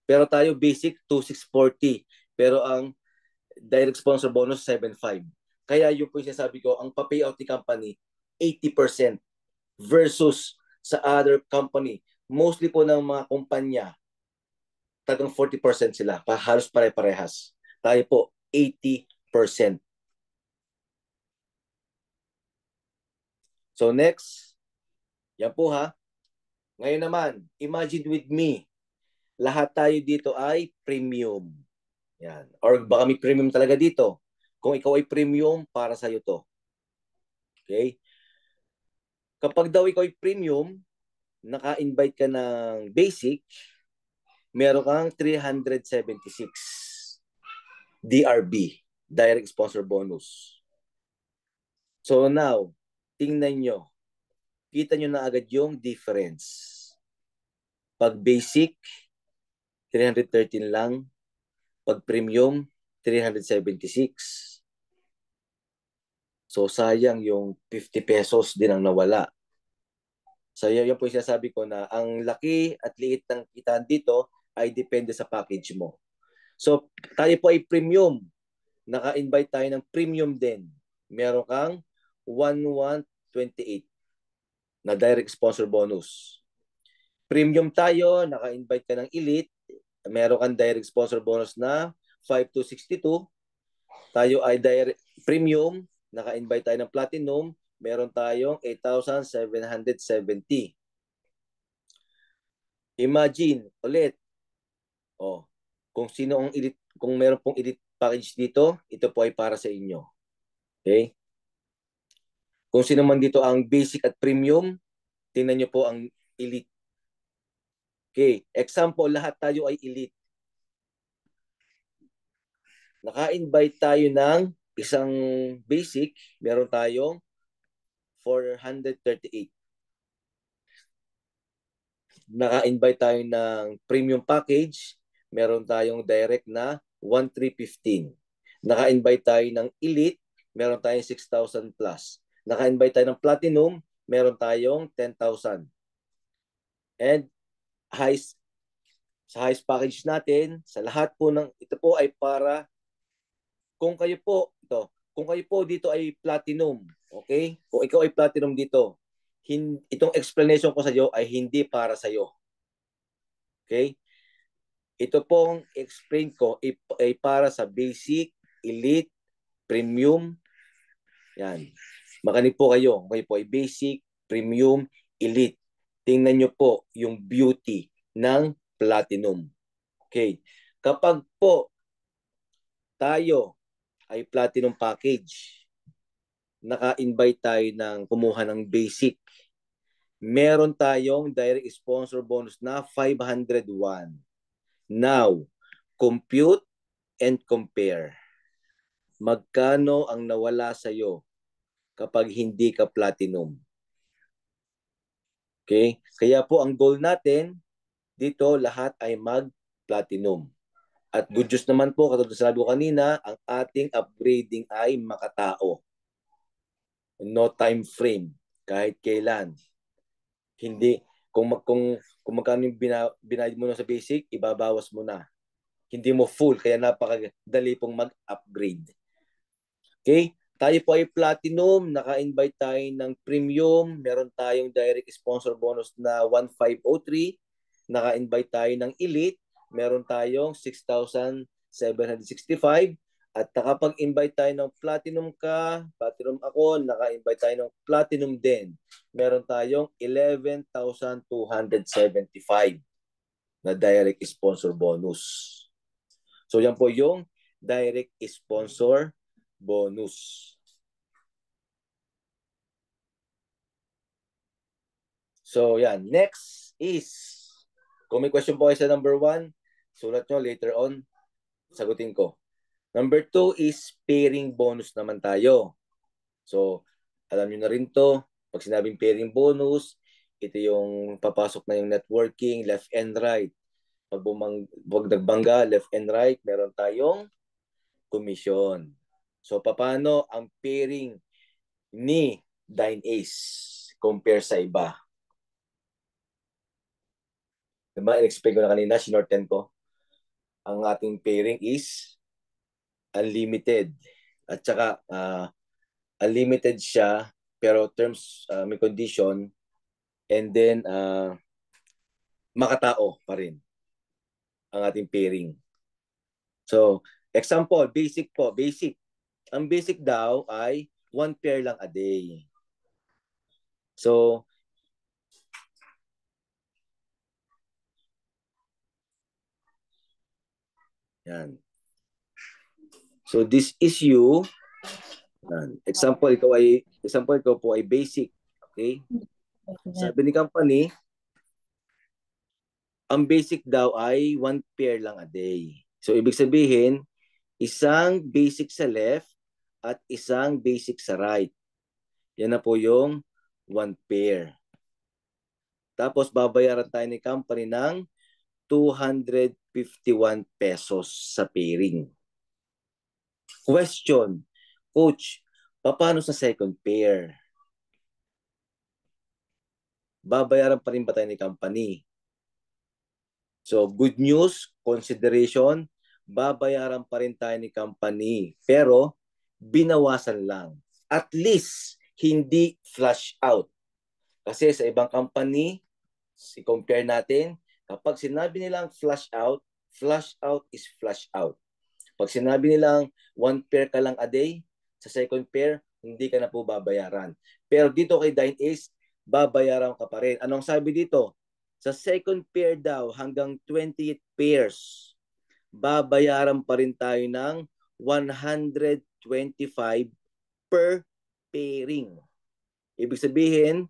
Pero tayo basic 2,640. Pero ang direct sponsor bonus 7,500. Kaya yung po yung sinasabi ko, ang pa-payout ni company 80% versus sa other company. Mostly po ng mga kumpanya, tagang 40% sila. Halos pare-parehas. Tayo po 80%. So next, yan po ha. Ngayon naman, imagine with me, lahat tayo dito ay premium. Yan. Or baka may premium talaga dito. Kung ikaw ay premium, para sa'yo to. Okay? Kapag daw ikaw ay premium, naka-invite ka ng basic, meron kang 376 DRB, direct sponsor bonus. So now, tingnan nyo. Kita nyo na agad yung difference. Pag basic, 313 lang. Pag premium, 376. So sayang yung 50 pesos din ang nawala. So yan po yung sinasabi ko na ang laki at liit ng kitaan dito ay depende sa package mo. So tayo po ay premium. Naka-invite tayo ng premium din. Meron kang 1,128 na direct sponsor bonus. Premium tayo, naka-invite ka ng elite, meron kang direct sponsor bonus na 5,262. Tayo ay direct premium, naka-invite tayo ng platinum, meron tayong 8,770. Imagine ulit, kung sino ang elite, kung meron pong elite package dito, ito po ay para sa inyo. Okay? Kung sino man dito ang basic at premium, tingnan nyo po ang elite. Okay, example, lahat tayo ay elite. Naka-invite tayo ng isang basic, meron tayong 438. Naka-invite tayo ng premium package, meron tayong direct na 1,315. Naka-invite tayo ng elite, meron tayong 6,000 plus. Naka-invite tayo ng platinum, meron tayong 10,000. And sa highest package natin, sa lahat po ng ito po ay para kung kayo po dito ay platinum, okay? Kung ikaw ay platinum dito, itong explanation ko sa iyo ay hindi para sa iyo. Okay? Ito pong explain ko ay para sa basic, elite, premium. Yan. Makinig po kayo. Kayo po ay basic, premium, elite. Tingnan nyo po yung beauty ng platinum. Okay. Kapag po tayo ay platinum package, naka-invite tayo ng kumuha ng basic, meron tayong direct sponsor bonus na 501. Now, compute and compare. Magkano ang nawala sa'yo kapag hindi ka platinum? Okay? Kaya po ang goal natin dito lahat ay mag-platinum. At good news naman po, katulad sinabi ko kanina, ang ating upgrading ay makatao. No time frame. Kahit kailan. Hindi, kung magkano yung binayad mo na sa basic, ibabawas mo na. Hindi mo full, kaya napakadali pong mag-upgrade. Okay? Tayo po ay platinum, naka-invite tayo ng premium, meron tayong direct sponsor bonus na 1,503, naka-invite tayo ng elite, meron tayong 6,765, at nakapag-invite tayo ng platinum platinum ako, naka-invite tayo ng platinum din. Meron tayong 11,275 na direct sponsor bonus. So yan po yung direct sponsor bonus. So yan, next is, kung may question po kayo sa number 1, sulat nyo later on, sagutin ko. Number 2 is pairing bonus naman tayo. So, Alam nyo na rin to. Pag sinabing pairing bonus, ito yung papasok na yung networking, left and right. Pag nagbangga, left and right, meron tayong commission. So, paano ang pairing ni Dine Ace compare sa iba? Diba, in-explain ko na kanina, sinorten ko. Ang ating pairing is unlimited. At saka, unlimited siya, pero terms, may condition, and then, makatao pa rin ang ating pairing. So, example, basic po, basic. Ang basic daw ay 1 pair lang a day. So, yan. So, this is you. Yan. Example, ikaw po ay basic. Okay? Sabi ni company, ang basic daw ay 1 pair lang a day. So, ibig sabihin, isang basic sa left at isang basic sa right. Yan na po yung 1 pair. Tapos, babayaran tayo ni company ng 251 pesos sa pairing. Question, Coach, paano sa second pair? Babayaran pa rin ba tayo ni company? So, good news, consideration, babayaran pa rin tayo ni company. Pero, binawasan lang. At least, hindi flush out. Kasi sa ibang company, i-compare natin, kapag sinabi nilang flush out is flush out. Pag sinabi nilang 1 pair ka lang a day, sa second pair, hindi ka na po babayaran. Pero dito kay Dine Ace, babayaran ka pa rin. Anong sabi dito? Sa second pair daw, hanggang 28 pairs, babayaran pa rin tayo ng 125 per pairing. Ibig sabihin,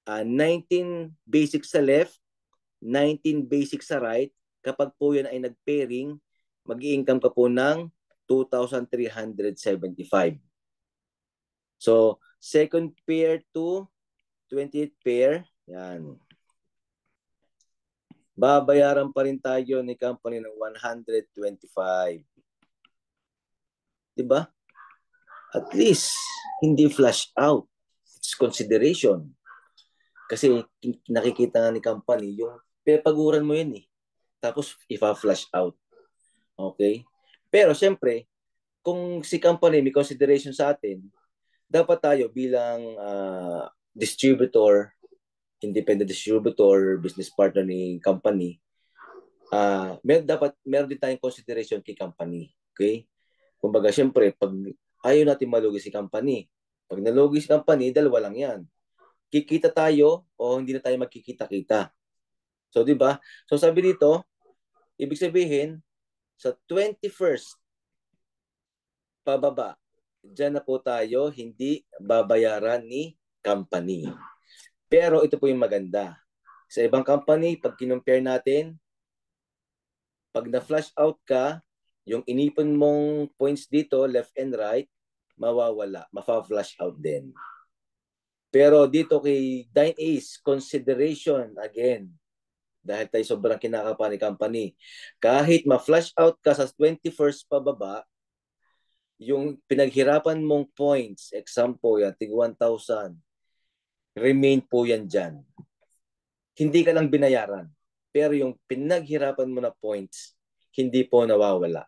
19 basic sa left, 19 basic sa right. Kapag po yan ay nag-pairing, mag-i-income ka po ng 2,375. So, second pair to 28 pair, yan. Babayaran pa rin tayo ni company ng 125. Diba? At least, hindi flash out. It's consideration. Kasi nakikita nga ni company, yung pinapaguran mo yun eh. Tapos, ipa-flash out. Okay? Pero, syempre, kung si company may consideration sa atin, dapat tayo bilang distributor, independent distributor, business partner ni company, meron din tayong consideration kay company. Okay? Kumbaga, syempre, pag ayaw natin malugi si company, pag nalugi si company, dalawa lang yan. Kikita tayo o hindi na tayo magkikita-kita. So, di ba? So, sabi dito, ibig sabihin, sa 21st pababa, dyan na po tayo hindi babayaran ni company. Pero ito po yung maganda. Sa ibang company, pag kinumpare natin, pag na-flash out ka, yung inipon mong points dito, left and right, mawawala. Mafa-flash out din. Pero dito kay Dine Ace, consideration again. Dahil tayo sobrang kinakapa ni company. Kahit ma-flash out ka sa 21st pababa, yung pinaghirapan mong points, example yan, tig 1,000, remain po yan dyan. Hindi ka lang binayaran. Pero yung pinaghirapan mo na points, hindi po nawawala.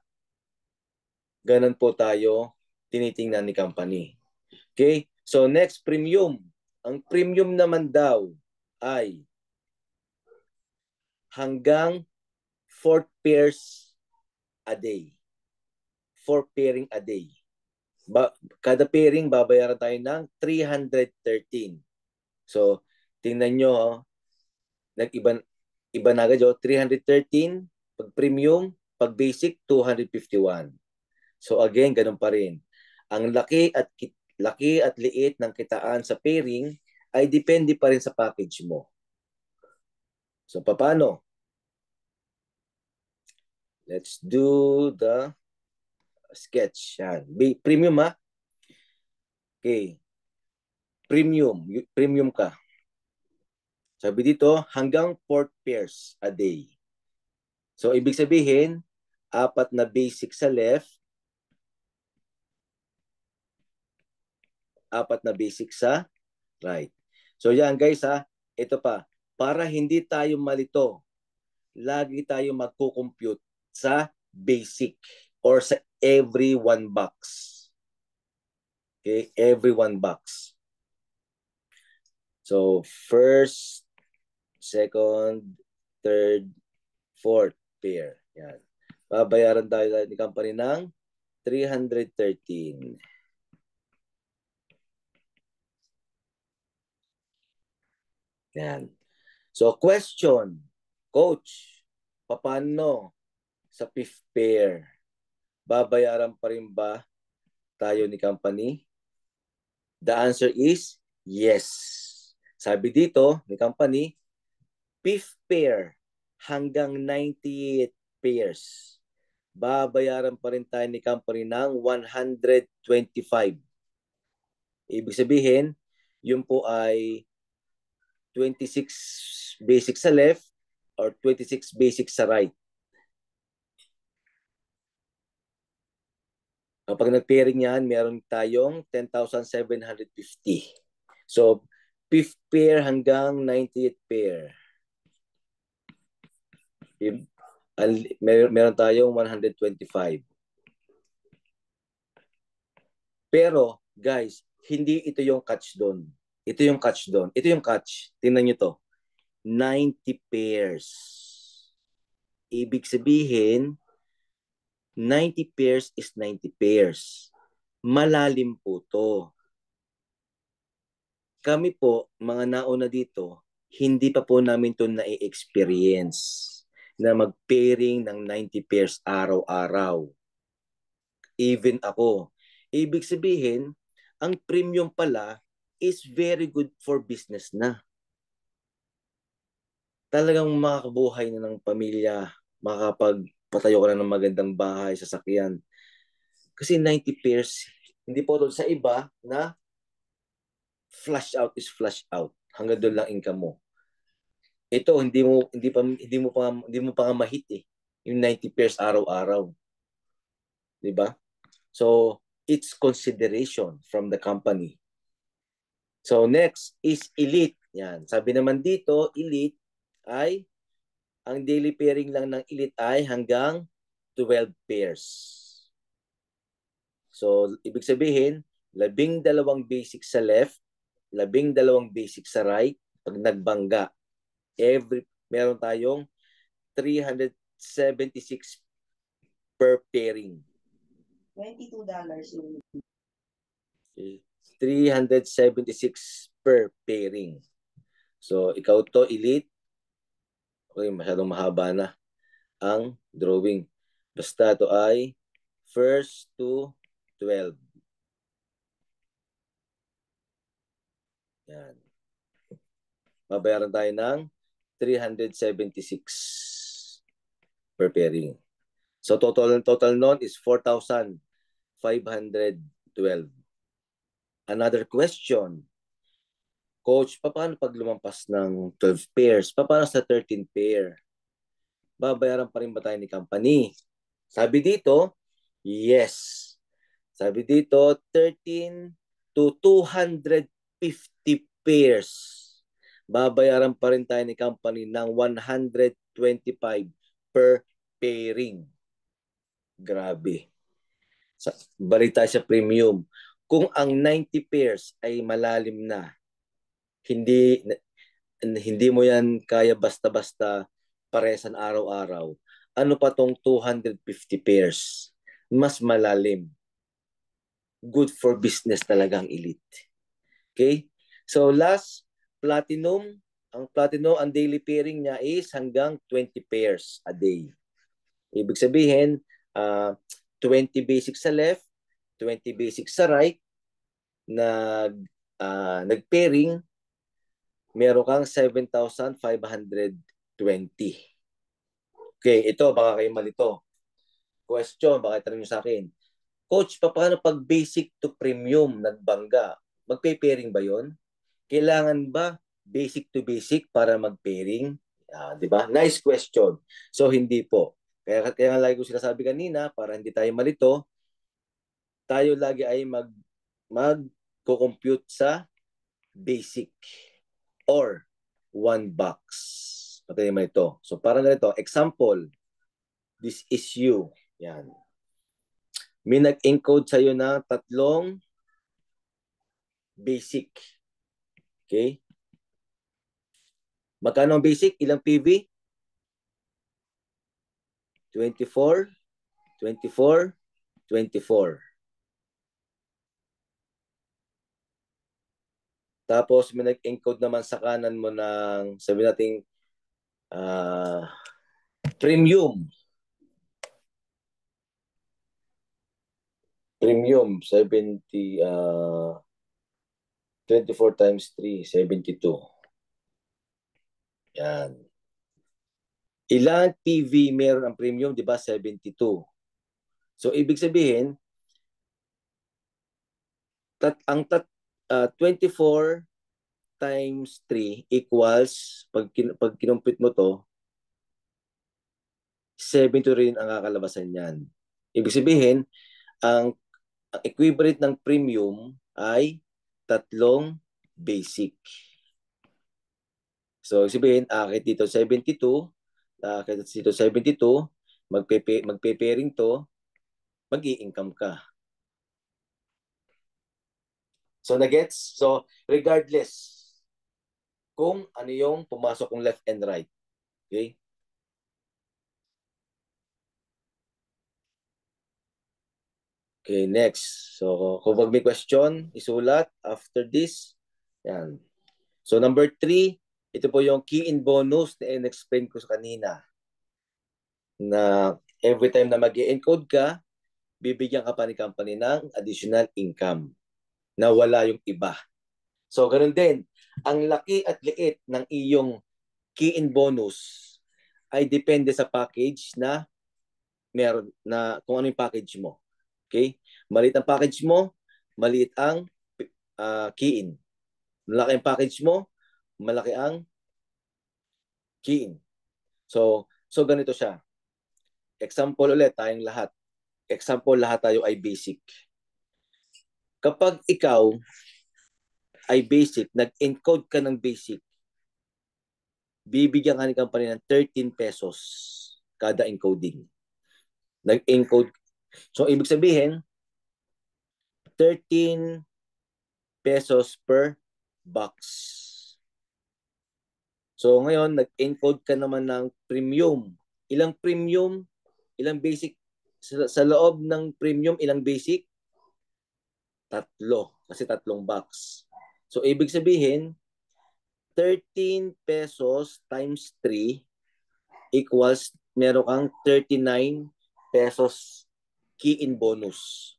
Ganun po tayo tinitingnan ni company. Okay? So next, premium. Ang premium naman daw ay hanggang 4 pairs a day. 4 pairing a day. Kada pairing, babayaran tayo ng 313. So, tingnan nyo, iba na agad yun. 313, pag premium, pag basic, 251. So, again, ganun pa rin. Ang laki at liit ng kitaan sa pairing ay depende pa rin sa package mo. So, paano? Let's do the sketch. Yan. Premium ha? Okay. premium ka. Sabi dito, hanggang 4 pairs a day. So, ibig sabihin, 4 na basic sa left, 4 na basic sa right. So, yan guys ha. Ito pa. Para hindi tayo malito, lagi tayo magko-compute sa basic or sa every one box. Okay? Every one box. So, first, second, third, fourth pair. Yan. Babayaran tayo ni company ng 313. Yan. So, question, Coach, paano sa fifth pair? Babayaran pa rin ba tayo ni company? The answer is yes. Sabi dito ni company, fifth pair hanggang 98 pairs. Babayaran pa rin tayo ni company ng 125. Ibig sabihin, yun po ay 26 basic sa left or 26 basic sa right. Kapag nag-pairing yan, meron tayong 10,750. So, fifth pair hanggang 98th pair. Meron tayong 125. Pero, guys, hindi ito yung catch doon. Ito yung catch doon. Ito yung catch. Tingnan nyo to. 90 pairs. Ibig sabihin, 90 pairs is 90 pairs. Malalim po to. Kami po, mga nauna dito, hindi pa po namin to na-experience na mag-pairing ng 90 pairs araw-araw. Even ako. Ibig sabihin, ang premium pala is very good for business na. Talagang makakabuhay na ng pamilya, makakapagpatayo ka na ng magandang bahay, sasakyan. Kasi 90 pairs, hindi po doon sa iba na flush out is flush out. Hanggang doon lang income mo. Ito hindi mo pa mahit eh. Yung 90 pairs araw-araw. 'Di ba? So, it's consideration from the company. So, next is elite. Yan. Sabi naman dito, elite ay ang daily pairing lang ng elite ay hanggang 12 pairs. So, ibig sabihin, 12 basic sa left, 12 basic sa right. Pag nagbangga, meron tayong 376 per pairing. $22 yung Okay. 376 per pairing. So, ikaw to, elite. Okay, masyadong mahaba na ang drawing. Basta to ay first to 12. Yan. Babayaran tayo ng 376 per pairing. So total noon is 4,512. Another question. Coach, paano pag lumampas ng 12 pairs? Paano sa 13 pair? Babayaran pa rin ba tayo ni company? Sabi dito, yes. Sabi dito, 13 to 250 pairs. Babayaran pa rin tayo ni company ng 125 per pairing. Grabe. Balik tayo sa premium. Kung ang 90 pairs ay malalim na, hindi mo yan kaya basta-basta paresan araw-araw. Ano pa tong 250 pairs? Mas malalim. Good for business talagang elite. Okay? So last, platinum. Ang platinum, ang daily pairing niya is hanggang 20 pairs a day. Ibig sabihin, 20 basic sa left, 20 basic sa right, nag-pairing, meron kang 7,520. Okay, ito, baka kayo malito. Question, baka itanong nyo sa akin. Coach, paano pag basic to premium nagbangga? Magpe-pairing ba yon? Kailangan ba basic to basic para mag-pairing? Di ba? Nice question. So, hindi po. Kaya nga lagi ko sinasabi kanina, para hindi tayo malito, tayo lagi ay mag-compute sa basic or one box. Patayin mo ito. So, parang ganito. Example, this is you. Yan. May nag-encode sa'yo na tatlong basic. Okay? Magkano ang basic? Ilang PV? 24, 24, 24. Tapos may nag-encode naman sa kanan mo ng, sabi natin, premium. Premium, 70, 24 times 3, 72. Yan. Ilang PV meron ang premium, di ba? 72. So, ibig sabihin, 24 times 3 equals, pag kinumpit mo to, 72 rin ang kakalabasan niyan. Ibig sabihin, ang equivalent ng premium ay tatlong basic. So, sabihin, akit dito 72, akit dito 72, magpe-pairing to, mag-i-income ka. So, na-gets? So, regardless kung ano yung pumasok kong left and right. Okay? Okay, next. So, kung may question, isulat after this. Yan. So, number 3, ito po yung key-in bonus na in-explain ko sa kanina. Na every time na mag-encode ka, bibigyan ka pa ni company ng additional income na wala yung iba. So, ganun din. Ang laki at liit ng iyong key-in bonus ay depende sa package na meron, na kung ano yung package mo. Okay? Maliit ang package mo, maliit ang key-in. Malaki ang package mo, malaki ang key-in. So ganito siya. Example ulit, tayong lahat. Example, lahat tayo ay basic. Kapag ikaw ay basic, nag-encode ka ng basic, bibigyan ka ni company ng 13 pesos kada encoding. Nag-encode. So, ibig sabihin, 13 pesos per box. So, ngayon, nag-encode ka naman ng premium. Ilang premium? Ilang basic? Sa loob ng premium, ilang basic? 3. Kasi 3 box. So, ibig sabihin, 13 pesos times 3 equals, meron kang 39 pesos key-in bonus.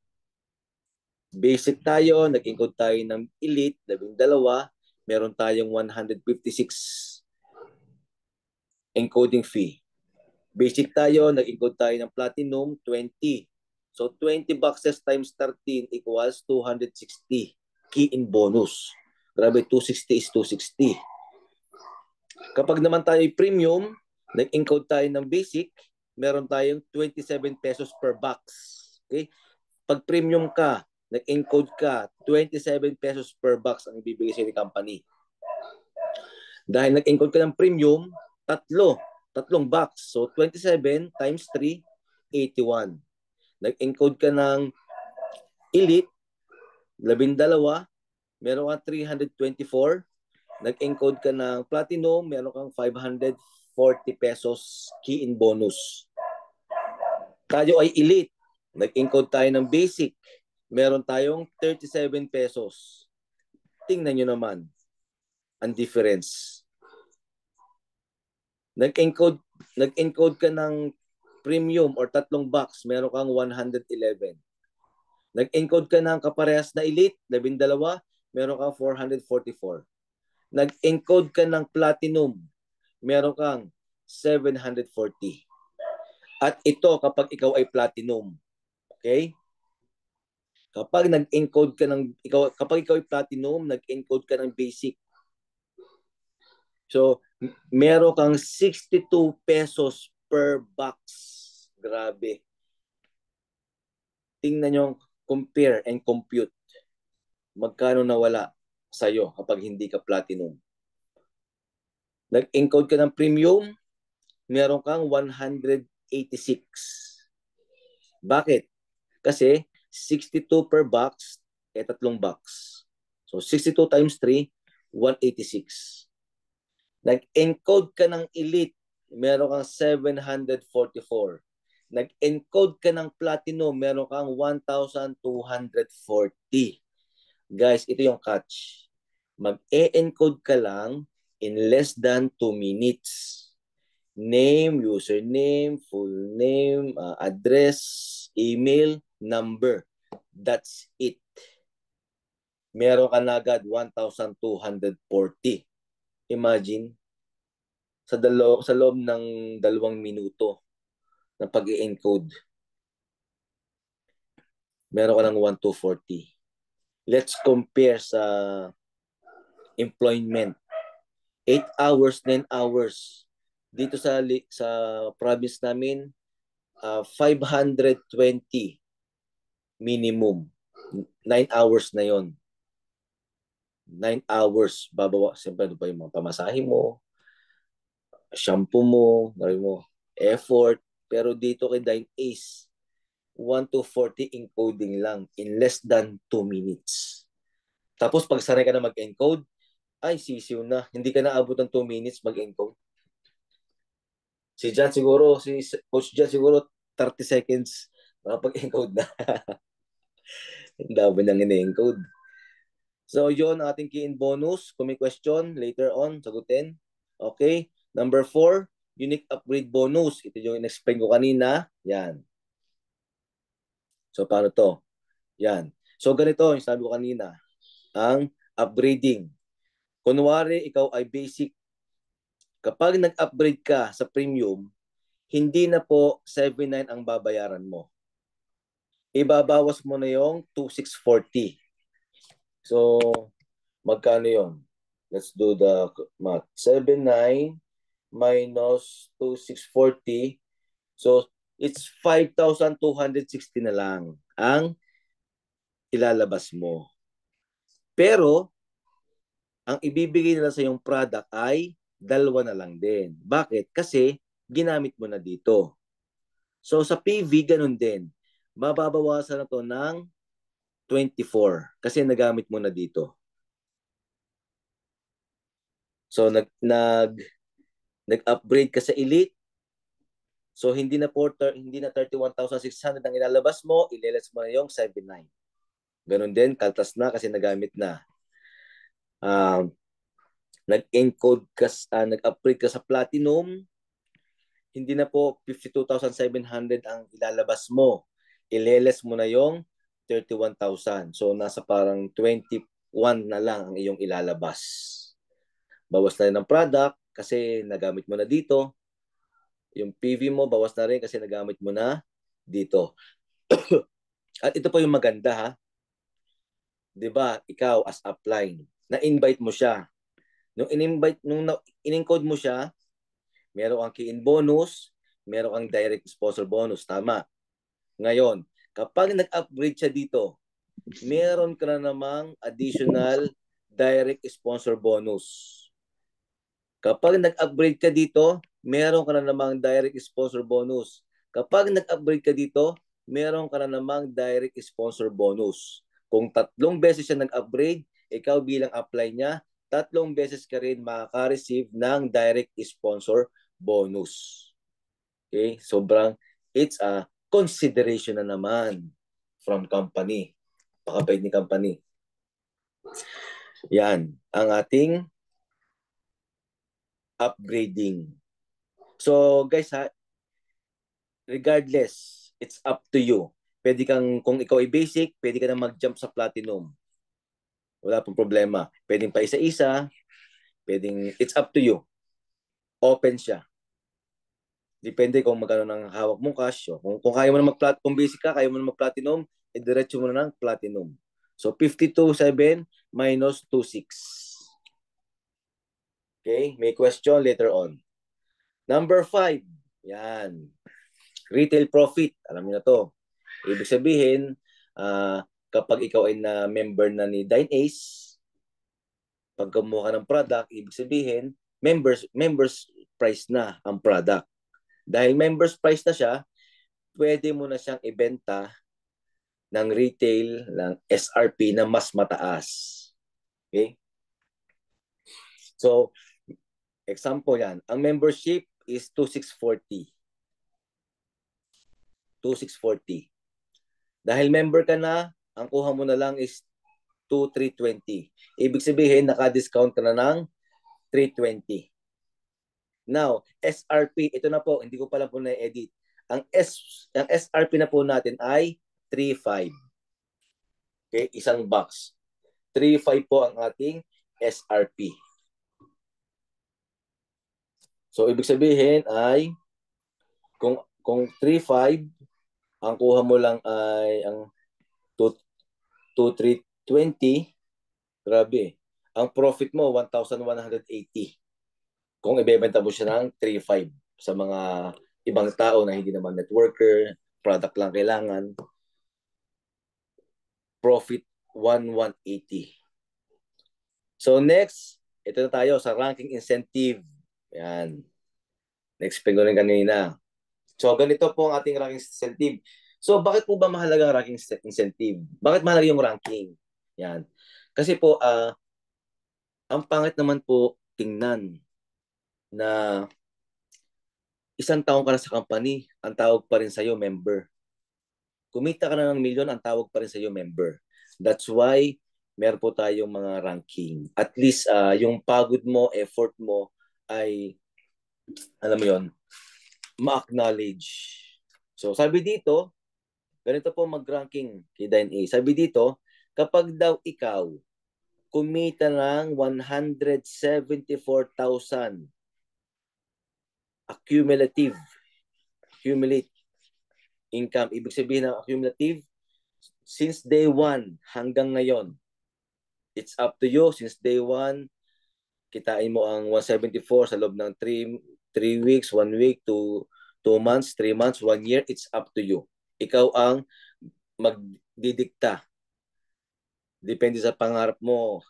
Basic tayo, nag-encode tayo ng elite, 12, meron tayong 156 encoding fee. Basic tayo, nag-encode tayo ng platinum, 20. So 20 boxes times 13 equals 260 key-in bonus. Grabe, 260 is 260. Kapag naman tayo premium, nag-encode tayo ng basic, meron tayong 27 pesos per box. Okay? Pag premium ka, nag-encode ka, 27 pesos per box ang ibibigay sa company. Dahil nag-encode ka ng premium, tatlong box. So 27 times 3, 81. Nag-encode ka ng elite, 12, meron kang 324. Nag-encode ka ng platinum, meron kang 540 pesos key-in bonus. Tayo ay elite. Nag-encode tayo ng basic, meron tayong 37 pesos. Tingnan nyo naman ang difference. Nag-encode ka ng premium or 3 box, meron kang 111. Nag-encode ka ng kaparehas na elite, 12, meron kang 444. Nag-encode ka ng platinum, meron kang 740. At ito kapag ikaw ay platinum. Okay? Kapag nag-encode ka ng kapag ikaw ay platinum, nag-encode ka ng basic. So, meron kang 62 pesos per box. Grabe. Tingnan nyo, compare and compute. Magkano nawala sa'yo kapag hindi ka platinum? Nag-encode ka ng premium, meron kang 186. Bakit? Kasi 62 per box, tatlong box. So 62 times 3, 186. Nag-encode ka ng elite, meron kang 744. Nag-encode ka ng platinum, meron kang 1,240. Guys, ito yung catch. Mag-e-encode ka lang in less than 2 minutes. Name, username, full name, address, email, number. That's it. Meron ka na agad 1,240. Imagine, sa loob ng 2 minuto na pag-i-encode, meron ka ng 1,240. Let's compare sa employment. 8 hours, 9 hours. Dito sa province namin, 520 minimum. 9 hours na yon. 9 hours. Babawa, siyempre ano pa yung mga pamasahe mo, shampoo mo, effort. Pero dito kay Dine Ace, 1 to 40 encoding lang in less than 2 minutes. Tapos pag sanay ka na mag-encode, ay sisiw na. Hindi ka na abot ng 2 minutes mag-encode. Si Coach Jan siguro 30 seconds makapag-encode na. Ang dami nang ine-encode. So yun ang ating key in bonus. Kung may question, later on, sagutin. Okay. Number 4, unique upgrade bonus. Ito yung in-explain ko kanina. Yan. So paano to? Yan. So ganito yung sabi ko kanina. Ang upgrading. Kunwari, ikaw ay basic. Kapag nag-upgrade ka sa premium, hindi na po 79 ang babayaran mo. Ibabawas mo na yung 2,640. So, magkano yon? Let's do the math. 79 minus 2,640. So, it's 5,260 na lang ang ilalabas mo. Pero, ang ibibigay nila sa yung product ay 2 na lang din. Bakit? Kasi, ginamit mo na dito. So, sa PV, ganun din. Mababawasan na to ng 24 kasi nagamit mo na dito. So nag-upgrade ka sa Elite. So hindi na 31,600 ang ilalabas mo, ilelas mo na yung 79. Ganun din, kaltas na kasi nagamit na. Nag-upgrade ka sa Platinum, hindi na po 52,700 ang ilalabas mo. Ileles mo na yung 31,000. So nasa parang 21 na lang ang iyong ilalabas. Bawas na rin ng product kasi nagamit mo na dito. Yung PV mo, bawas na rin kasi nagamit mo na dito. At ito po yung maganda ha. 'Di ba? Ikaw as upline, na-invite mo siya. Nung in-encode mo siya, meron kang key-in bonus, meron kang direct sponsor bonus. Tama. Ngayon, kapag nag-upgrade siya dito, meron ka na namang additional direct sponsor bonus. Kapag nag-upgrade ka dito, meron ka na namang direct sponsor bonus. Kapag nag-upgrade ka dito, meron ka na namang direct sponsor bonus. Kung 3 beses siya nag-upgrade, ikaw bilang apply niya, 3 beses ka rin makaka-receive ng direct sponsor bonus. Okay? It's a consideration na naman from company. Pakabait ni company. Yan, ang ating upgrading. So guys ha, regardless, it's up to you. Pwede kang, kung ikaw ay basic, pwede ka na mag-jump sa platinum. Wala pong problema. Pwedeng pa isa-isa, it's up to you. Open siya. Depende kung magkano ng hawak mong cash. Kung kaya mo na kung basic ka, kaya mo na mag-platinum, idiretso mo na ng platinum. So 52.7 minus 26. Okay, may question later on. Number 5, yan. Retail profit, alam niyo na to. Ibig sabihin, kapag ikaw ay na member na ni Dine Ace, pag kumuha ka ng product, ibig sabihin, members price na ang product. Dahil members price na siya, pwede mo na siyang ibenta ng retail ng SRP na mas mataas. Okay? So, example yan. Ang membership is 2,640. 2,640. Dahil member ka na, ang kuha mo na lang is 2,320. Ibig sabihin, naka-discount ka na ng 320. Now, SRP, ito na po, hindi ko pala po na-edit. Ang SRP na po natin ay 3,500. Okay, isang box. 3,500 po ang ating SRP. So, ibig sabihin ay kung 3,500, ang kuha mo lang ay ang 2,320, grabe. Ang profit mo, 1,180. Kung ibebenta mo siya ng 3,500 sa mga ibang tao na hindi naman networker, product lang kailangan, profit 1,180. So next, ito na tayo sa ranking incentive. Yan. Na-explain ko rin kanina. So ganito po ang ating ranking incentive. So bakit po ba mahalaga ang ranking incentive? Bakit mahalaga yung ranking? Yan. Kasi po, ang pangit naman po tingnan na isang taong ka na sa company, ang tawag pa rin sa'yo member. Kumita ka na ng milyon, ang tawag pa rin sa'yo member. That's why meron po tayong mga ranking. At least yung pagod mo, effort mo ay, alam mo yon, ma-acknowledge. So sabi dito, ganito po mag-ranking kay Dine A. Sabi dito, kapag daw ikaw kumita ng 174,000 accumulate income, ibig sabihin ng accumulative, since day 1 hanggang ngayon, it's up to you. Since day 1, kitain mo ang 174 sa loob ng 3 weeks, 1 week, 2 months, 3 months, 1 year, it's up to you. Ikaw ang magdidikta. Depende sa pangarap mo,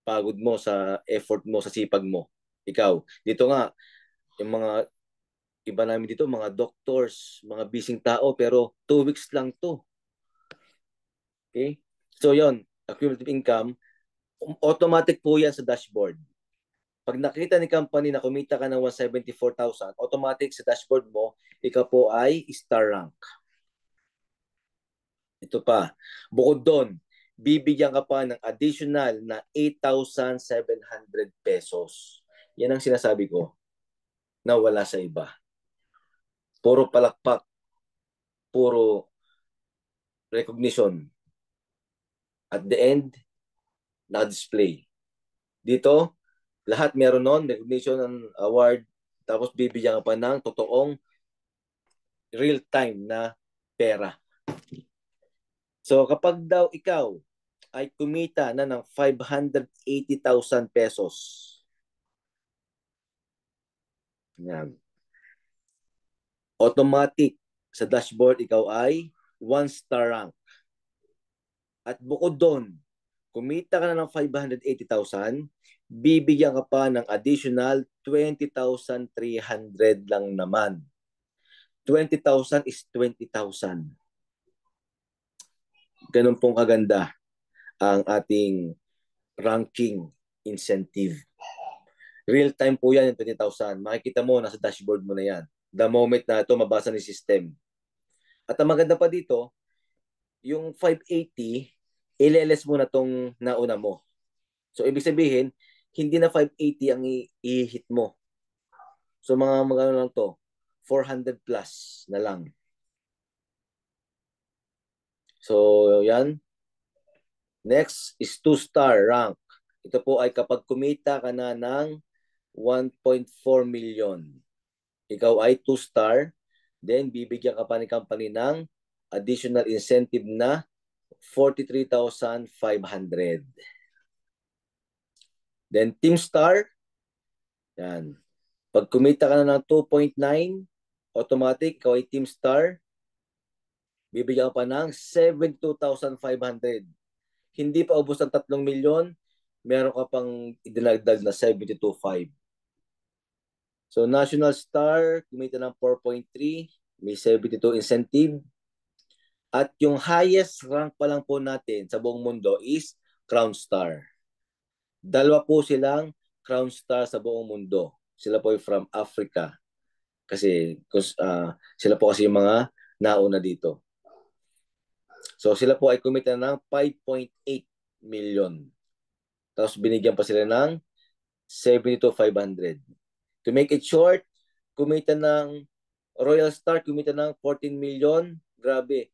pagod mo, sa effort mo, sa sipag mo. Ikaw. Dito nga, yung mga iba namin dito, mga doctors, mga busy tao, pero 2 weeks lang to. Okay? So yon, accumulative income, automatic po yan sa dashboard. Pag nakita ni company na kumita ka ng 174,000, automatic sa dashboard mo, ikaw po ay star rank. Ito pa. Bukod doon, bibigyan ka pa ng additional na 8,700 pesos. Yan ang sinasabi ko na wala sa iba. Puro palakpak, puro recognition. At the end, na-display. Dito, lahat meron nun, recognition and award, tapos bibigyan ka pa ng totoong real-time na pera. So kapag daw ikaw ay kumita na ng 580,000 pesos, yan, automatic sa dashboard ikaw ay 1-star rank. At bukod doon, kumita ka na ng 580,000, bibigyan ka pa ng additional 20,300 lang naman. 20,000 is 20,000. Ganun pong kaganda ang ating ranking incentive. Real time po yan yung 20,000. Makikita mo, nasa dashboard mo na yan. The moment na ito mabasa ni system. At ang maganda pa dito, yung 580, ileles mo na itong nauna mo. So, ibig sabihin, hindi na 580 ang i-hit mo. So, mga magano lang to, 400 plus na lang. So, yan. Next is 2-star rank. Ito po ay kapag kumita ka na ng 1.4 million. Ikaw ay 2-star, then bibigyan ka pa ni company ng additional incentive na 43,500. Then Team Star, yan. Pag kumita ka na ng 2.9, automatic, ikaw ay Team Star, bibigyan ka pa ng 72,500. Hindi pa ubos ng 3 milyon, meron ka pang idinagdag na 72.5. So National Star, kumita ng 4.3, may 72 incentive. At yung highest rank pa lang po natin sa buong mundo is Crown Star. Dalawa po silang Crown Star sa buong mundo. Sila po ay from Africa. Kasi sila po kasi yung mga nauna dito. So sila po ay kumita ng 5.8 million. Tapos binigyan pa sila ng 72,500. To make it short, kumita ng Royal Star, kumita ng 14 million. Grabe.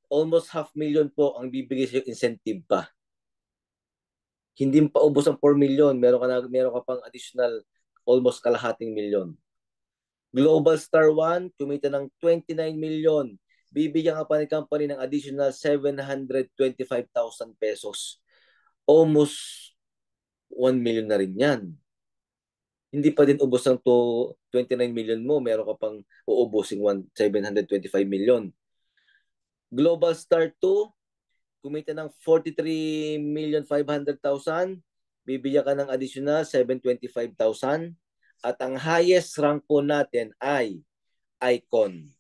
Almost 500,000 po ang bibigay sa incentive pa. Hindi pa ubos ang 4 million. Meron ka pang additional almost kalahating milyon. Global Star 1, kumita ng 29 million. Bibigyan ka pa ng company ng additional 725,000 pesos. Almost 1 million na rin yan. Hindi pa din ubos ng 29 million mo. Meron ka pang uubosing 725 million. Global Star 2, kumita ng 43,500,000. Bibigyan ka ng additional 725,000. At ang highest rank po natin ay Icon.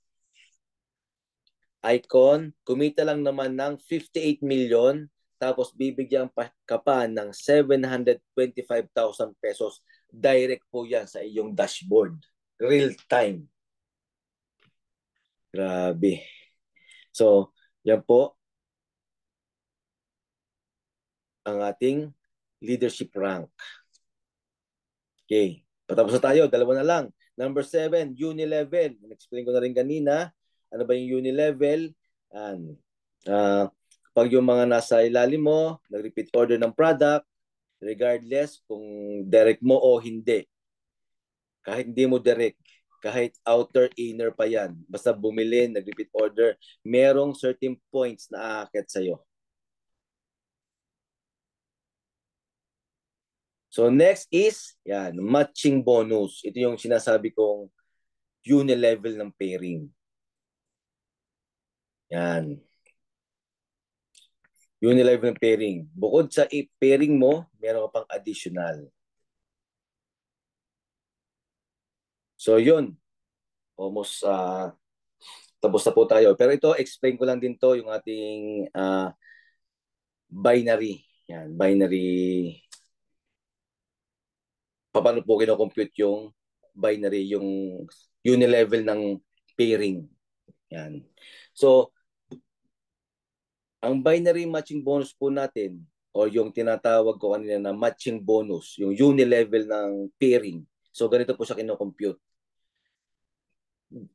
Icon, kumita lang naman ng 58 million, tapos bibigyan ka pa ng 725,000 pesos. Direct po yan sa iyong dashboard. Real time. Grabe. So, yan po ang ating leadership rank. Okay. Patapos na tayo. Dalawa na lang. Number 7, Unilevel. Explain ko na rin kanina. Ano ba yung Unilevel? Pag yung mga nasa ilalim mo, nag-repeat order ng product, regardless kung direct mo o hindi. Kahit hindi mo direct, kahit outer, inner pa yan. Basta bumili, nag-repeat order, merong certain points na aakyat sa'yo. So next is, yan, matching bonus. Ito yung sinasabi kong unilevel ng pairing. Yan. Unilevel ng pairing. Bukod sa pairing mo, meron ka pang additional. So yun. Almost tapos na po tayo. Pero ito, explain ko lang din to yung ating binary. Yan, binary. Paano po kino-compute yung binary, yung unilevel ng pairing. Yan. So, ang binary matching bonus po natin, o yung tinatawag ko kanina na matching bonus, yung unilevel ng pairing. So, ganito po siya kino-compute.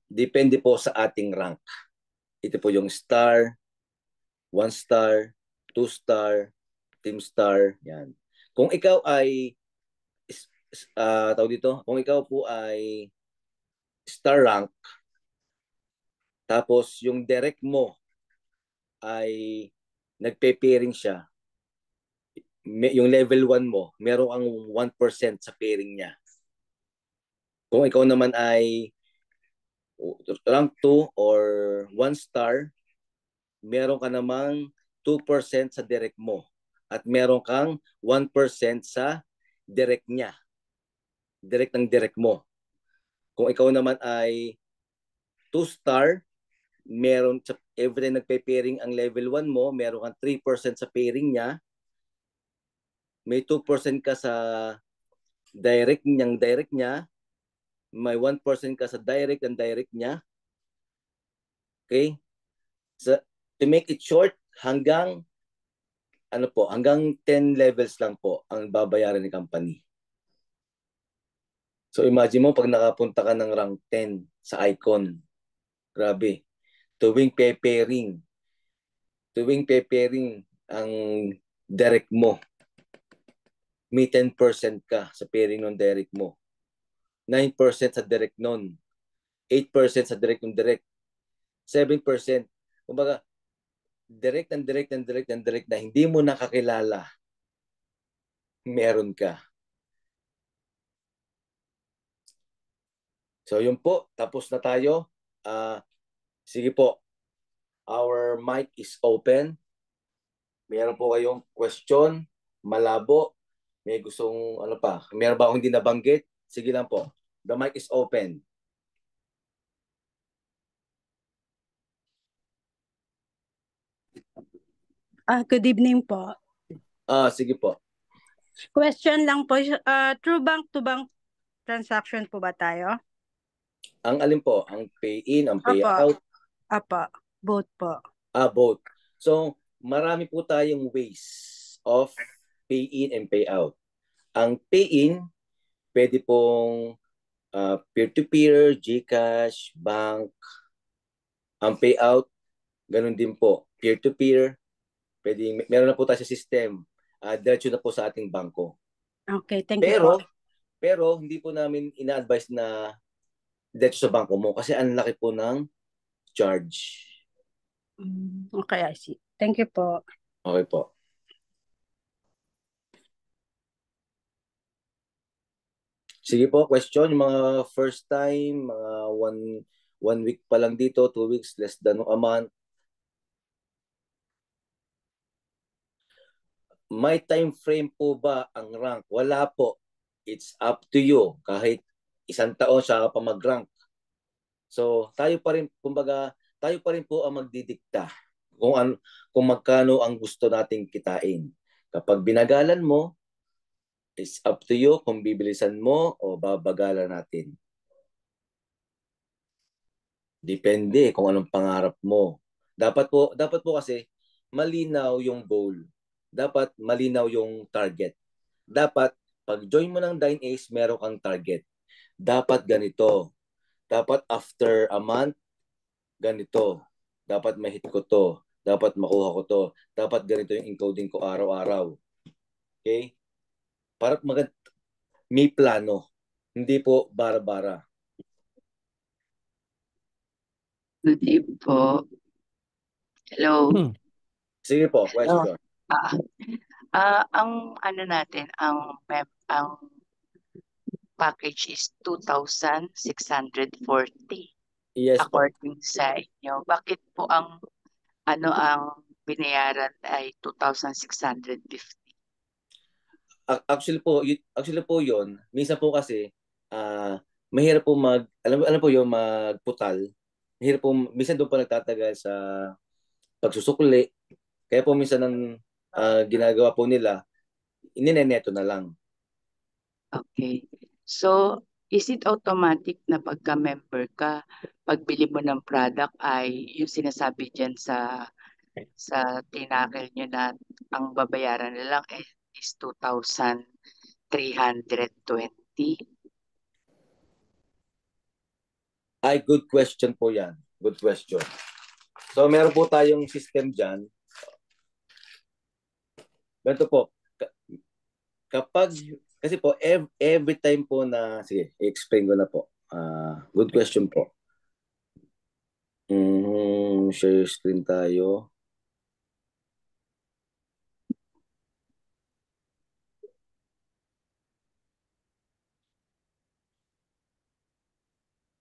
Depende po sa ating rank. Ito po yung star, 1 star, 2 star, team star, yan. Kung ikaw ay tawag dito, kung ikaw po ay star rank, tapos yung direct mo ay nagpe-pairing siya, yung level 1 mo, meron kang 1% sa pairing niya. Kung ikaw naman ay rank 2 or 1 star, meron ka namang 2% sa direct mo. At meron kang 1% sa direct niya. Direct ng direct mo. Kung ikaw naman ay 2 star, meron every time nagpe-pairing ang level 1 mo, meron kang 3% sa pairing niya. May 2% ka sa direct niya. May 1% ka sa direct and direct niya. Okay? So, to make it short, hanggang 10 levels lang po ang babayaran ng company. So imagine mo pag nakapunta ka ng rank 10 sa Icon. Grabe. Tuwing pairing ang direct mo, may 10% ka sa pairing ng direct mo. 9% sa direct nun. 8% sa direct ng direct. 7%. Kumbaga, direct na hindi mo nakakilala, meron ka. So yun po, tapos na tayo. Sige po, our mic is open. Meron po kayong question, malabo, may gustong ano pa, meron ba akong hindi nabanggit? Sige lang po, the mic is open. Good evening po. Sige po. Question lang po, true bank-to-bank transaction po ba tayo? Ang alin po? Ang pay-in, ang Apo. payout? Apo, both po. Both. So, marami po tayong ways of pay-in and payout. Ang pay-in, pwede pong peer-to-peer, GCash, bank. Ang payout, ganun din po. Peer-to-peer, pwede, meron na po tayo sa system. Diretso na po sa ating bangko. Okay, thank you po. Pero hindi po namin ina-advise na diretso sa bangko mo kasi ang laki po ng charge. Okay, I see. Thank you po. Okay po. Sige po, question. Yung mga first time, mga one week pa lang dito, 2 weeks, less than a month. May time frame po ba ang rank? Wala po. It's up to you. Kahit 1 taon siya pa mag-rank. So, tayo pa rin, kumbaga, tayo pa rin po ang magdidikta kung magkano ang gusto nating kitain. Kapag binagalan mo, it's up to you kung bibilisan mo o babagalan natin. Depende kung anong pangarap mo. Dapat po kasi malinaw yung goal. Dapat malinaw yung target. Dapat pag join mo ng Dine Ace, meron kang target. Dapat ganito. Dapat after a month, ganito. Dapat ma-hit ko to. Dapat makuha ko to. Dapat ganito yung encoding ko araw-araw. Okay? Para may plano. Hindi po bara-bara. Good evening po. Hello. Sige po, question. Ang ano natin, ang package is 2,640. Yes po. According sa inyo. Bakit po ang binayaran ay 2,650? Actually po 'yon. Minsan po kasi mahirap po alam po 'yung magputal. Mahirap po minsan doon pa nagtatagal sa pagsusukli. Kaya po minsan ang ginagawa po nila, inineneto na lang. Okay. So, is it automatic na pagka-member ka, pagbili mo ng product ay yung sinasabi dyan sa tinakil nyo na ang babayaran na lang is 2,320? Ay, good question po yan. Good question. So, meron po tayong system dyan. Ganito po. Kasi po, every time po na, sige, i-explain ko na po. Good question po. Share screen tayo.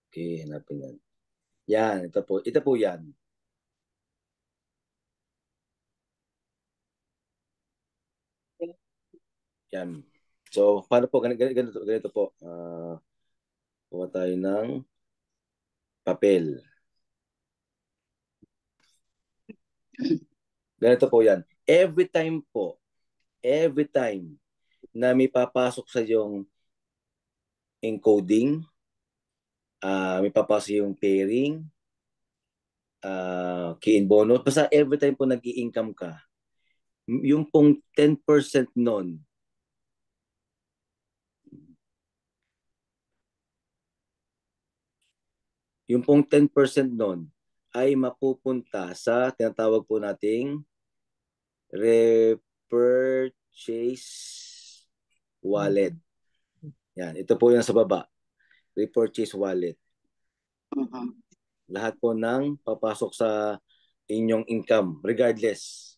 Okay, hanapin yan. Yan, ito po. Ito po yan. Yan. So, paano po? Ganito po. Kuha tayo ng papel. Ganito po yan. Every time na may papasok sa yung encoding, may papasok yung pairing, key in bonus, basta every time po nag-i-income ka, yung pong 10% nun, ay mapupunta sa tinatawag po nating repurchase wallet. Yan, ito po yung sa baba. Repurchase wallet. Lahat po ng papasok sa inyong income regardless.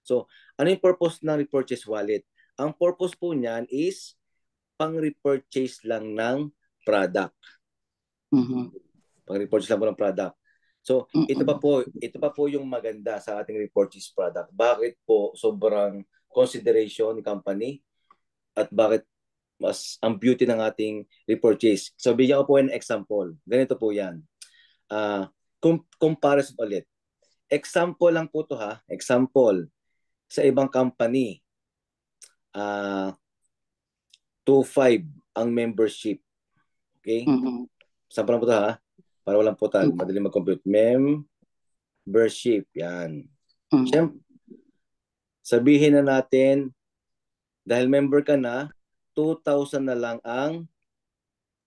So, ano yung purpose ng repurchase wallet? Ang purpose po niyan is pang-repurchase lang ng product. Pang-repurchase lang po ng product. So, ito pa po yung maganda sa ating repurchase product. Bakit po sobrang consideration ni company at bakit mas ang beauty ng ating repurchase? So, bigyan ko po ng example. Ganito po yan. Comparison ulit. Example lang po to ha. Example. Sa ibang company, 2.5 ang membership. Okay? Example lang po to ha. Para walang putal. Madali mag-compute. Membership. Yan. Siyempre, sabihin na natin, dahil member ka na, 2,000 na lang ang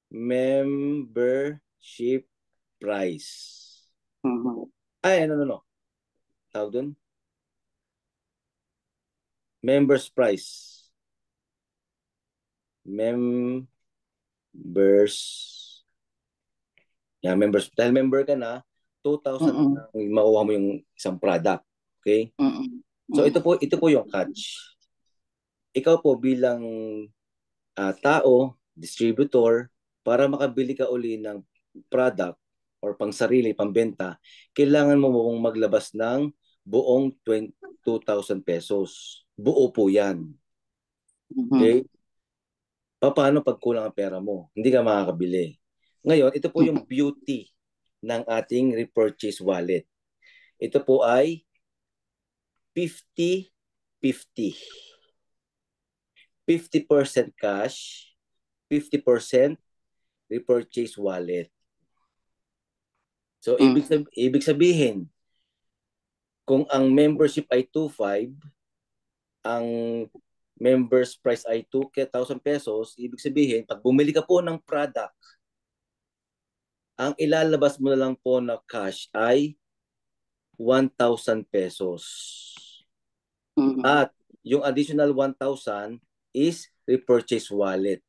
membership price. Ay, no. Tawag dun? Members price. Members. Yeah, members. Dahil member ka na, 2,000 na makuha mo yung isang product. Okay? So ito po yung catch. Ikaw po bilang tao, distributor, para makabili ka uli ng product or pang sarili, pambenta, kailangan mo mong maglabas ng buong 2,000 pesos. Buo po yan. Okay? Paano pag kulang ang pera mo? Hindi ka makakabili. Ngayon, ito po yung beauty ng ating repurchase wallet. Ito po ay 50-50. 50% cash, 50% repurchase wallet. So, ibig sabihin, kung ang membership ay 2.5, ang members price ay 2,000 pesos, ibig sabihin, pag bumili ka po ng product, ang ilalabas mo na lang po na cash ay 1,000 pesos. At yung additional 1,000 is repurchase wallet.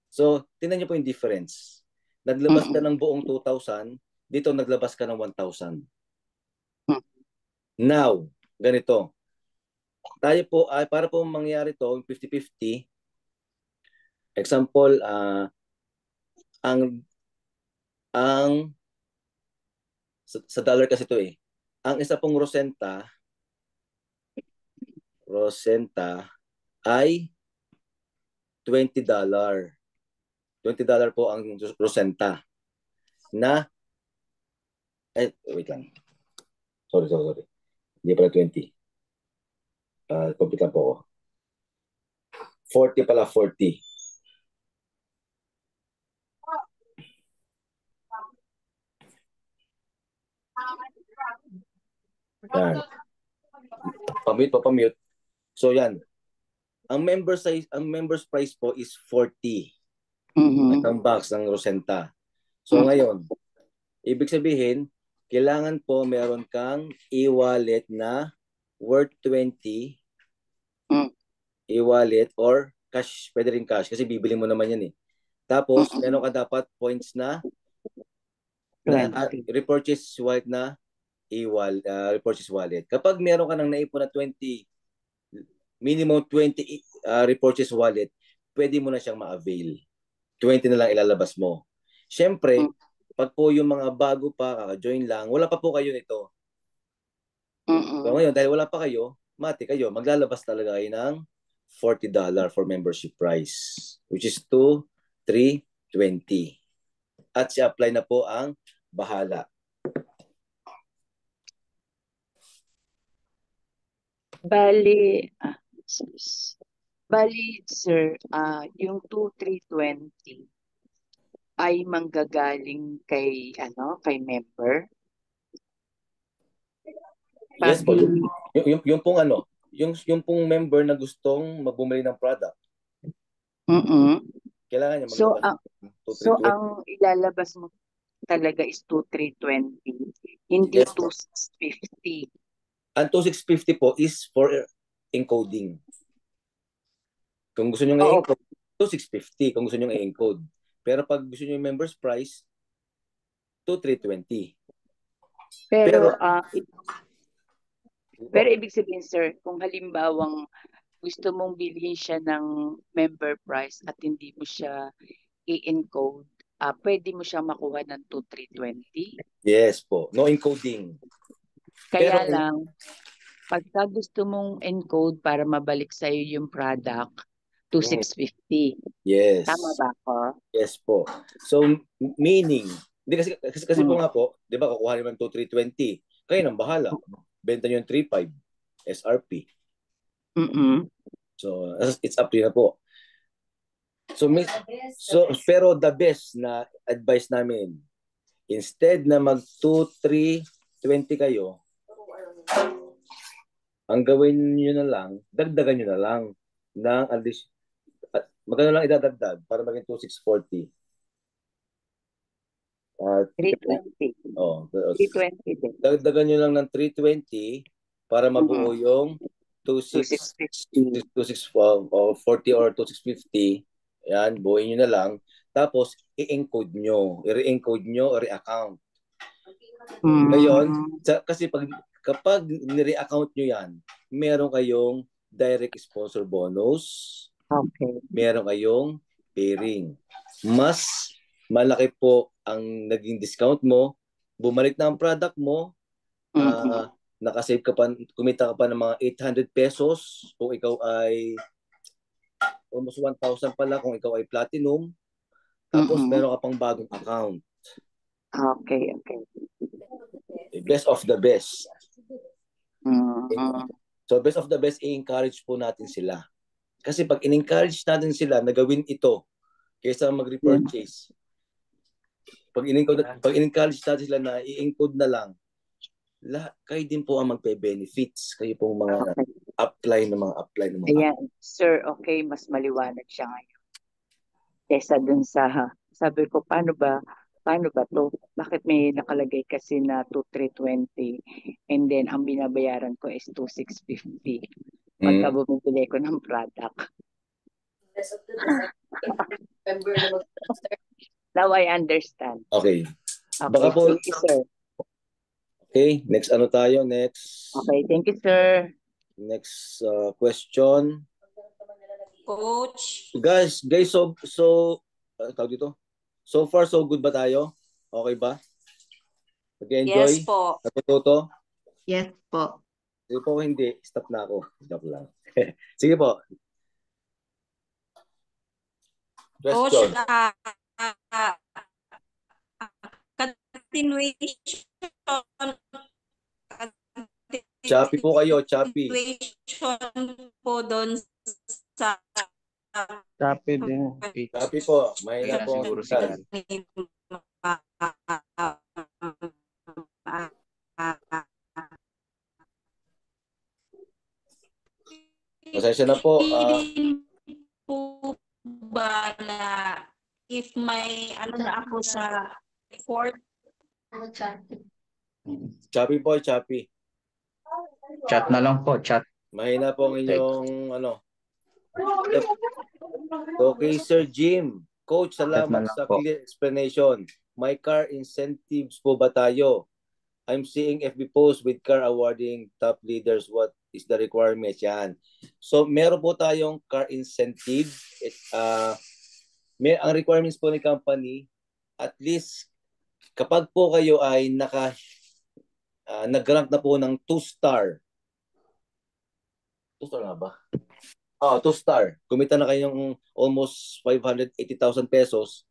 So, tingnan niyo po yung difference. Naglabas ka ng buong 2,000, dito naglabas ka ng 1,000. Now, ganito. Tayo po, para po mangyari to, 50-50, example, sa dollar kasi to eh. Ang isa pong Rosenta ay $20. $20 po ang Rosenta na wait lang. Sorry. Hindi pala 20. Complete lang po ako. 40 pala, 40. Yan. Pamute. So yan. Ang members price po is 40. Ang box ng Rosenta. So ngayon, ibig sabihin, kailangan po meron kang e-wallet na worth 20. E-wallet or cash, pwede rin cash kasi bibili mo naman yan eh. Tapos, meron ka dapat points na repurchase wallet na e-wallet, repurchase wallet. Kapag meron ka nang naipon na 20, minimum 20 repurchase wallet, pwede mo na siyang ma-avail. 20 na lang ilalabas mo. Siyempre, pag po yung mga bago pa, kaka-join lang, wala pa po kayo nito. So ngayon, dahil wala pa kayo, mati kayo, maglalabas talaga kayo ng $40 for membership price, which is 2,320. At si-apply na po ang bahala. Bali, sir, yung 2,320 ay manggagaling kay member? Yes po, yung pong yung pong member na gustong magbumili ng product. Kailangan niya maglabas. So ang ilalabas mo talaga is 2,320, hindi yes, 2,650. Ang 2,650 po is for encoding. Kung gusto niyo i-encode, 2,650 kung gusto niyo i-encode. Pero pag gusto niyo yung members price, 2,320. Pero, Pero, pero ibig sabihin, sir, kung halimbawang gusto mong bilhin siya ng member price at hindi mo siya i-encode, pwede mo siya makuha ng 2,320. yes po, no encoding. Pero, Kaya lang, pagka gusto mong encode para mabalik sa'yo yung product, 2,650. yes. Tama ba ako? Yes po. So, meaning, hindi kasi po nga po, di ba, kukuha naman 2,320. Kayo nang bahala. Benta nyo yung 3,500 SRP. So, it's up to you na po. So, pero the best na advice namin, instead na mag 2,320 kayo, ang gawin nyo na lang, dagdagan nyo na lang ng at least, magkano lang idadagdag para maging 2,640. 320. Oh, 320 din. dagdagan nyo lang ng 320 para mabuo yung 2,650. 2,640 or 2,650. Yan, buuin nyo na lang. Tapos, i-encode nyo. I-re-encode nyo, re-account. Ngayon, kasi kapag ni-re-account nyo yan, meron kayong direct sponsor bonus. Okay. Meron kayong pairing. Mas malaki po ang naging discount mo. Bumalik na ang product mo. Nakasave ka pa, kumita ka pa ng mga 800 pesos kung ikaw ay almost 1,000 pala kung ikaw ay platinum. Tapos meron ka pang bagong account. Okay. Best of the best. So best of the best, i-encourage po natin sila. Kasi pag in-encourage natin sila na gawin ito kaysa mag-repurchase, pag in-encourage natin sila na i-encode na lang, kayo din po ang magpe-benefits. Kayo pong mga apply ng mga Ayan, sir, okay, mas maliwanag siya ngayon. Kesa dun sa, sabi ko, paano ba to? Bakit may nakalagay kasi na 2,320 and then ang binabayaran ko is 2,650 pagka bumibili ko ng product. Now I understand. Okay. Okay, thank you, sir. Okay, next ano tayo? Next. Okay, thank you, sir. Next question. Coach. Guys, tawag dito. So far, so good ba tayo? Okay ba? Nag-enjoy? Yes po. Natututo? Yes po. Sige po, hindi. Stop na ako. Joke lang. Sige po. Question. Coach, continuation. Choppy po kayo, choppy. Continuation po doon sa Choppy din. Choppy po. Mahina po. Siguro siya. Pasensya na po. Po ba na if may ano na ako sa court? Choppy po, choppy. Chat na lang po, chat. Mahina po ang inyong ano. Okay, Sir Jim. Coach, salamat sa clear explanation. May car incentives po ba tayo? I'm seeing FB posts with car awarding top leaders. What is the requirement? Yan. So, meron po tayong car incentive. Ang requirements po ni company, at least kapag po kayo ay nag-rank na po ng 2-star. 2-star nga ba? 2-star. Kumita na kayong almost 580,000 pesos.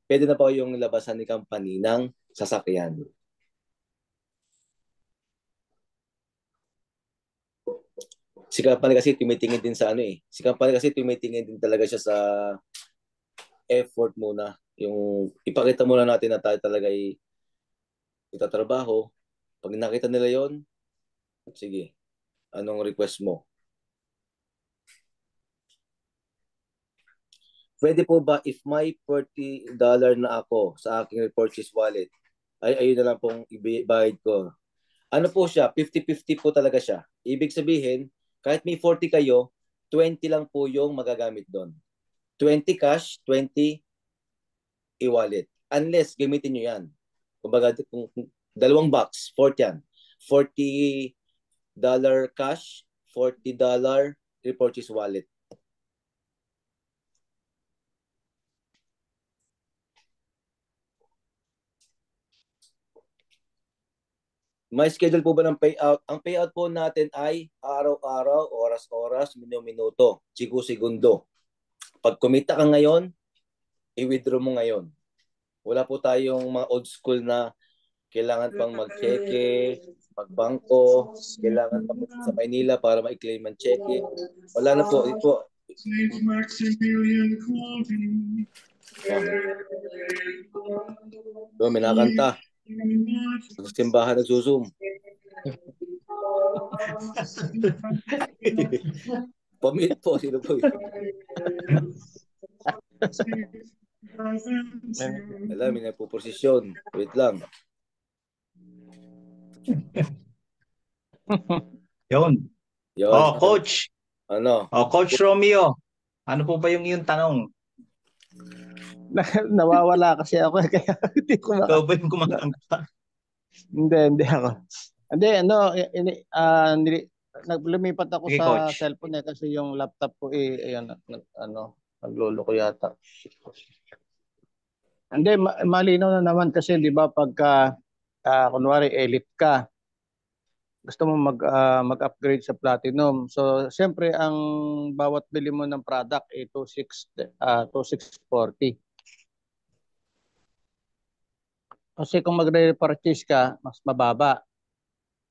Pwede na po yung labasan ni company ng sasakyan. Si company kasi tumitingin din sa Si company kasi tumitingin din talaga siya sa effort muna. Yung ipakita muna natin na tayo talaga ay itatrabaho. Pag nakita nila yon, sige, anong request mo? Pwede po ba if may $40 na ako sa aking repurchase wallet, ay ayun na lang pong ibayad ko. Ano po siya? 50-50 po talaga siya. Ibig sabihin, kahit may 40 kayo, 20 lang po yung magagamit doon. 20 cash, 20 e-wallet. Unless gamitin nyo yan. Kumbaga, Dalawang box, 40 yan. $40 cash, $40 repurchase wallet. May schedule po ba ng payout? Ang payout po natin ay araw-araw, oras-oras, minuto, segundo. Pag kumita ka ngayon, i-withdraw mo ngayon. Wala po tayong mga old school na kailangan pang mag-cheque, magbangko, kailangan pa sa Maynila para ma-claim ang cheque. Wala na po. Ito. So, may nakanta. Sa simbahan nagsusum. Pamit po. Sino po yun? Alam, may nagpo-posisyon. Wait lang. Yun. Yun. Oh, Coach. Ano? Oh, Coach Romeo. Ano po ba yung iyong tanong? Nawawala kasi ako kaya hindi ko Ikaw ba yung kumakanta? Hindi ako. Hindi, lumipat ako Sige, sa Coach. cellphone kasi yung laptop ko ayan, naglolo ko yata. Hindi, malinaw na naman kasi 'di ba pagka kunwari elite ka, gusto mo mag-upgrade sa platinum. So, siyempre ang bawat bili mo ng product ay 2640. Kasi kung magre-repurchase ka, mas mababa.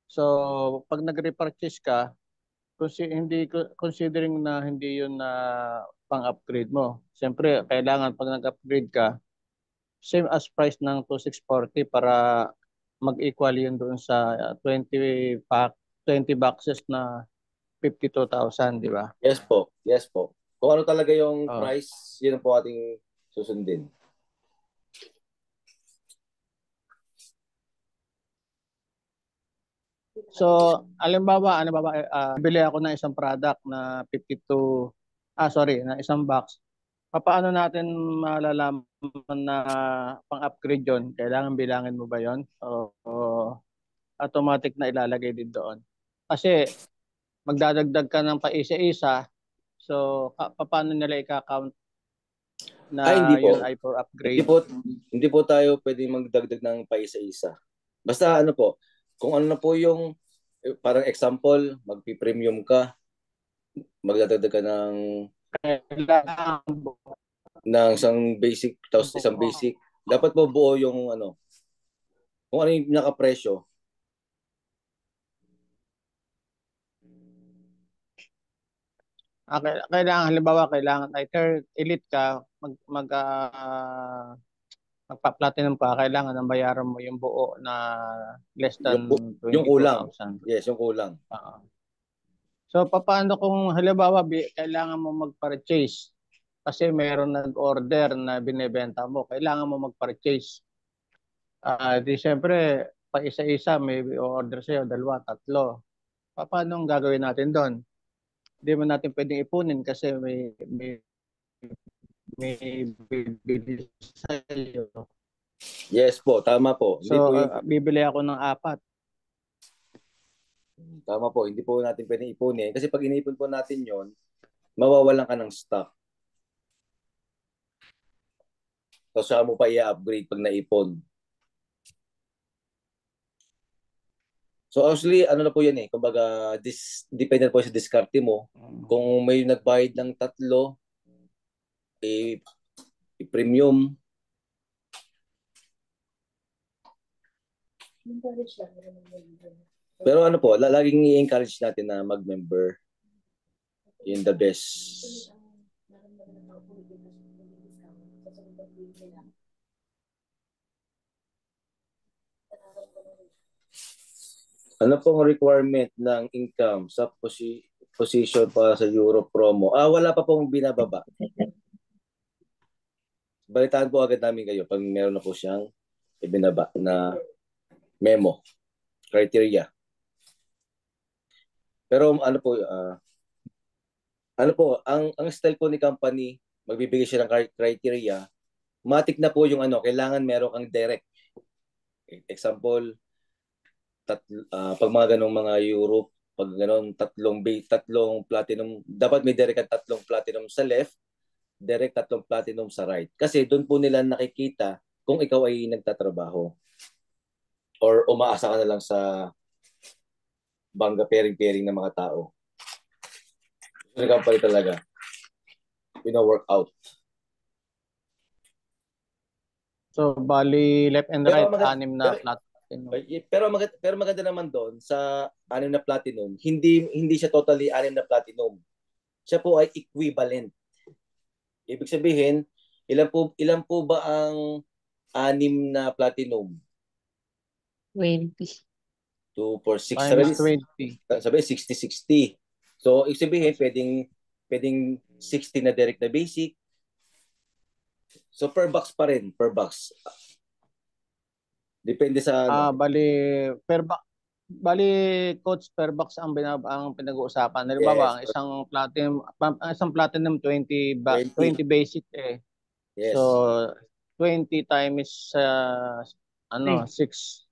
So, pag nag-repurchase ka, considering na hindi yun na pang-upgrade mo. Siyempre, kailangan pag nag-upgrade ka, same as price ng 2640 para mag-equal yun doon sa 20 boxes na 52,000, di ba? Yes po. Yes po. Kung ano talaga yung Oh. price, yun po ating susundin. So, alimbawa, bili ako ng isang product na 52, na isang box. Paano natin malalaman na pang-upgrade yon? Kailangan bilangin mo ba yon? O automatic na ilalagay din doon? Kasi magdadagdag ka ng paisa-isa, so paano nila i-count na Hindi po. yun ay for upgrade? Hindi po tayo pwedeng magdagdag ng paisa-isa. Basta ano po, kung ano na po yung parang example, magpi-premium ka, magdadagdag ka ng isang basic, tapos isang basic. Dapat po buo yung ano, kung ano yung nakapresyo. Kailangan either elite ka, magpa-platinum ka, kailangan ang bayaran mo yung buo na less than Yung kulang. 22,000. Yes, yung kulang. So, paano kung halimbawa kailangan mo mag-purchase kasi mayroon nag-order na binebenta mo, kailangan mo mag-purchase. Di siyempre, pa isa-isa may order sa'yo, 2, 3. Paano ang gagawin natin doon? Hindi mo natin pwedeng ipunin kasi may bibili sa'yo. Yes po, tama po. So, bibili ako ng 4. Tama po, hindi po natin pwedeng ipunin. Kasi pag inipon po natin yon, mawawalan ka ng stock. So, saan mo pa i-upgrade pag naipon? So, actually, ano na po yan eh. Kumbaga, depende po sa diskarte mo. Kung may nagbayad ng 3, i-premium. Pero ano po, laging i-encourage natin na mag-member. Yun the best. Ano pong requirement ng income sa position para sa Euro promo? Wala pa pong binababa. Balitaan po agad namin kayo pag meron na po siyang ibinaba na memo, criteria. Pero ano po, ang style po ni company, magbibigay siya ng criteria, matik na po yung kailangan meron kang direct. Example, pag mga ganong mga Europe, pag ganon tatlong platinum, dapat may direct at tatlong platinum sa left, direct tatlong platinum sa right. Kasi doon po nila nakikita kung ikaw ay nagtatrabaho or umaasa ka na lang sa bangga pairing-pairing ng mga tao. So, company talaga. Work out. So, bali left and Pero right, maganda- 6 na platinum. Pero maganda naman doon sa 6 na platinum, hindi siya totally 6 na platinum. Siya po ay equivalent. Ibig sabihin, ilan po ba ang 6 na platinum? 20. 2, 4, 6, Minus 20. sabi 60-60. So, ibig sabihin, pwedeng 60 na direct na basic. So, per box pa rin, per box. Depende sa Bali coach per box ang pinag-uusapan. Halimbawa, Yes. ang isang platinum 20 20. basic Yes. So 20 times 6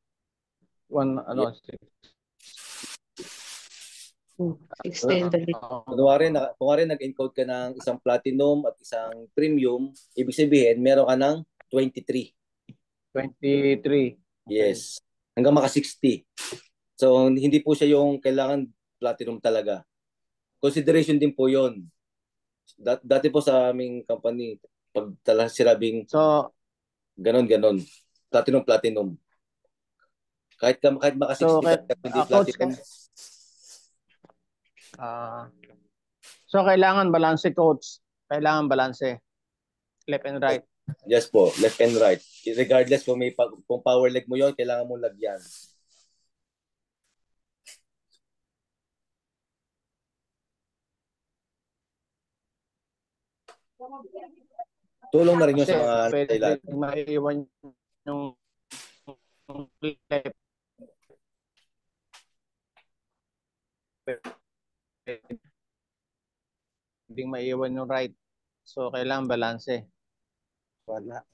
Kunwari nag-encode ka ng isang platinum at isang premium, ibig sabihin, meron ka ng 23. 23. Yes. Hanggang maka 60. So, hindi po siya yung kailangan platinum talaga. Consideration din po yon. Dati po sa aming company, pag sinabing So, ganon. Platinum. Kahit maka 60 So, ka, hindi coach, platinum. so kailangan balanse coach. Kailangan balanse. Left and right. Yes po, left and right. Regardless kung power leg mo yon, kailangan mong lagyan. Tulong na rin yun Kasi sa mga pwede kailangan. maiiwan yung left. Hindi maiiwan yung right. So, kailangan balanse. Wala.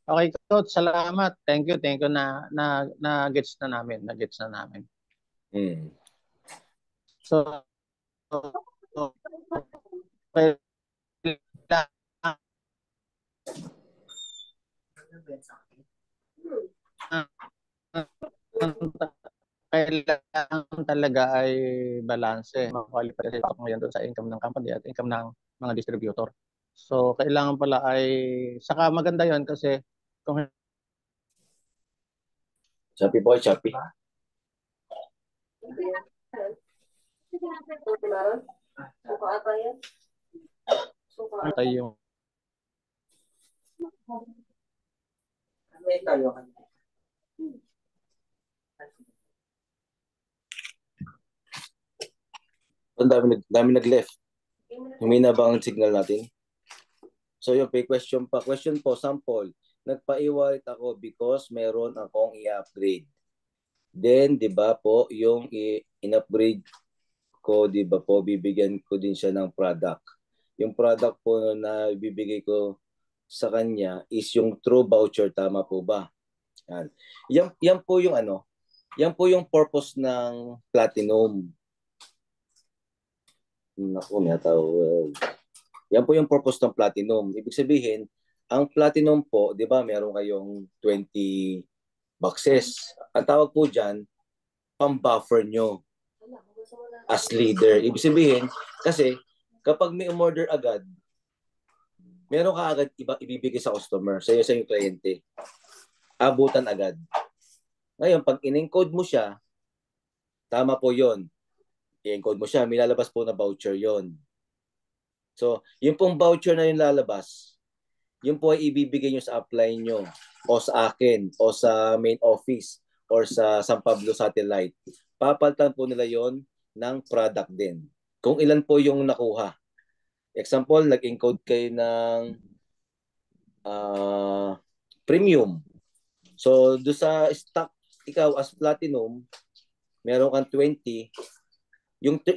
Okay, coach, salamat. Thank you na gets na namin. So, kailangan talaga ay balanse. Makwalipay kasi ako ngayon doon sa income ng company at income ng mga distributor. So, kailangan pala ay, saka maganda yon kasi kung Shopee po, Shopee. tayo Ang dami nag-left. Humina ba ang signal natin? So yung question po, sample. Nagpa-e-wallet ako because meron akong i-upgrade. Then, di ba po, yung in-upgrade ko, di ba po, bibigyan ko din siya ng product. Yung product po na bibigay ko sa kanya is yung True Voucher, tama po ba? Yan po yung yan po yung purpose ng Platinum. Naku, may tawag. Yan po yung purpose ng Platinum. Ibig sabihin, ang Platinum po, di ba, meron kayong 20 boxes. Ang tawag po dyan, pang-buffer nyo as leader. Ibig sabihin, kasi kapag may umorder agad, meron ka agad ibibigay sa customer, sa iyo kliyente. Abutan agad. Ngayon, pag in-encode mo siya, tama po yon. I-encode mo siya, may lalabas po na voucher yon. So, yung pong voucher na yung lalabas, yun po ay ibibigay nyo sa upline nyo o sa akin o sa main office or sa San Pablo Satellite. Papalitan po nila yon ng product din. Kung ilan po yung nakuha. Example, nag-encode kayo ng premium. So, do sa stock, ikaw as Platinum, meron kang 20.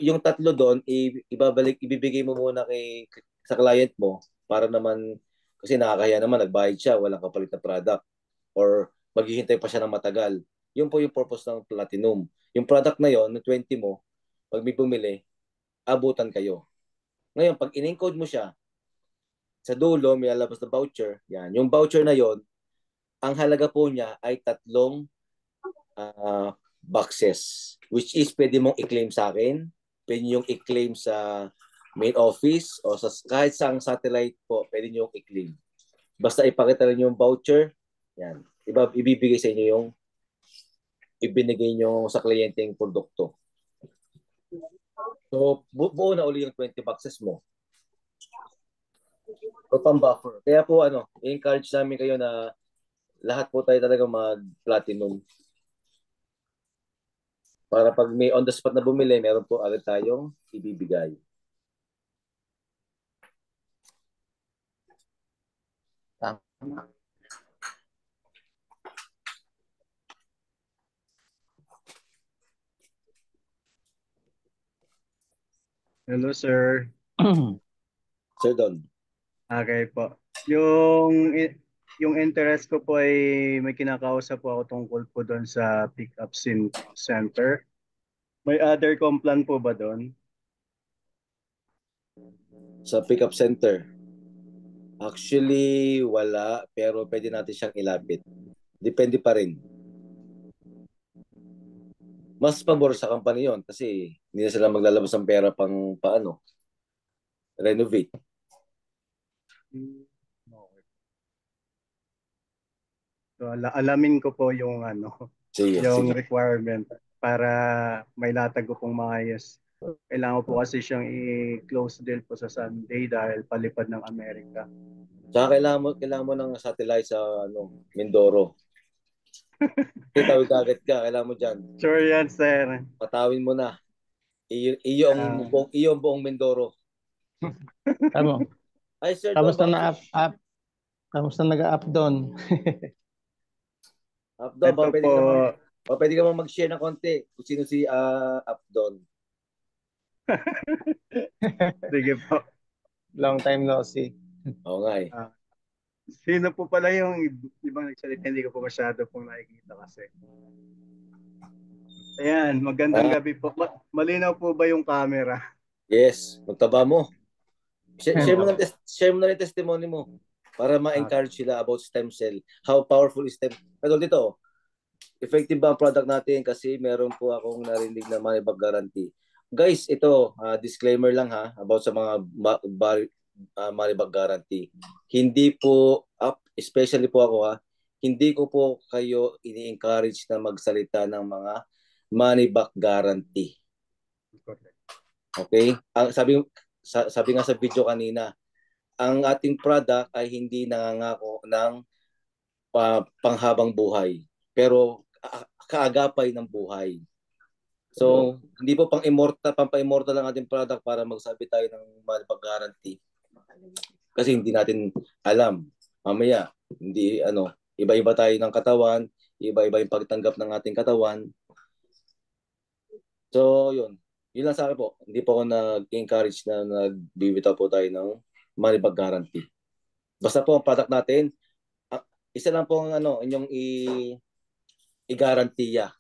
Yung tatlo doon, ibibigay mo muna sa client mo para naman, kasi nakakaya naman, nagbayad siya, walang kapalit na product. Or maghihintay pa siya ng matagal. Yun po yung purpose ng Platinum. Yung product na yon, ng 20 mo, pag may bumili, abutan kayo. Ngayon, pag in-encode mo siya, sa dulo, may lalabas na voucher. Yan. Yung voucher na yon, ang halaga po niya ay 3 boxes. Which is, pwede mong i-claim sa akin. Pwede nyo i-claim sa main office o sa kahit sa satellite po, pwede nyo i-claim. Basta ipakita rin yung voucher, yan. Ibibigay sa inyo yung ibinigay nyo sa kliyenteng produkto. So, buo na uli yung 20 boxes mo. O pang-buffer. Kaya po, i-encourage namin kayo na lahat po tayo talaga mag-platinum. Para pag may on the spot na bumili, meron po agad tayong ibibigay. Tama. Hello, sir. Sir Don. Okay po. Yung interest ko po ay may kinakausap po ako tungkol po doon sa pick-up center. May other complan po ba doon? Sa pick-up center. Actually, wala. Pero pwede natin siyang ilapit. Depende pa rin. Mas pabor sa company yon kasi hindi na sila maglalabas ng pera pang paano renovate. Okay. So, alamin ko po yung Sige, yung sige. requirement para may latag ko pong maayos. Kailangan po kasi siyang i-close deal po sa Sunday dahil palipad ng Amerika. Saka kailangan mo ng satellite sa Mindoro. Kasi tawid agad ka, kailangan mo dyan. Sure yan, sir. Patawin mo na. Iyo ang buong Mindoro. Tama. Ay, sir, Kamusta Don, na kamusta nag-up doon? Updon, Ito pwede ka mag-share ng konti kung sino si Updon. Sige po. Long time no see. Oo nga eh. Sino po pala yung ibang nagsalita? Hindi ko po masyado pong nakikita kasi. Ayan, magandang gabi po. Malinaw po ba yung camera? Yes, magtaba mo. Share mo na rin testimony mo para ma-encourage sila about stem cell. How powerful is stem cell? Pero dito, effective ba ang product natin? Kasi meron po akong narinig na money back guarantee. Guys, ito, disclaimer lang about sa mga money back guarantee. Hindi po, especially po ako hindi ko po kayo ini-encourage na magsalita ng mga money back guarantee. Okay? Sabi nga sa video kanina, ang ating product ay hindi nangangako ng panghabang buhay, pero kaagapay ng buhay. So, hindi po pampa-immortal ang ating product para magsabi tayo ng money back guarantee. Kasi hindi natin alam. Mamaya, iba-iba tayo ng katawan, iba-iba yung pagtanggap ng ating katawan. So, yun. Yun lang sa akin po. Hindi po ako nag-encourage na nagbibitaw po tayo ng money back guarantee. Basta po ang product natin, isa lang po ang inyong i-garantiya.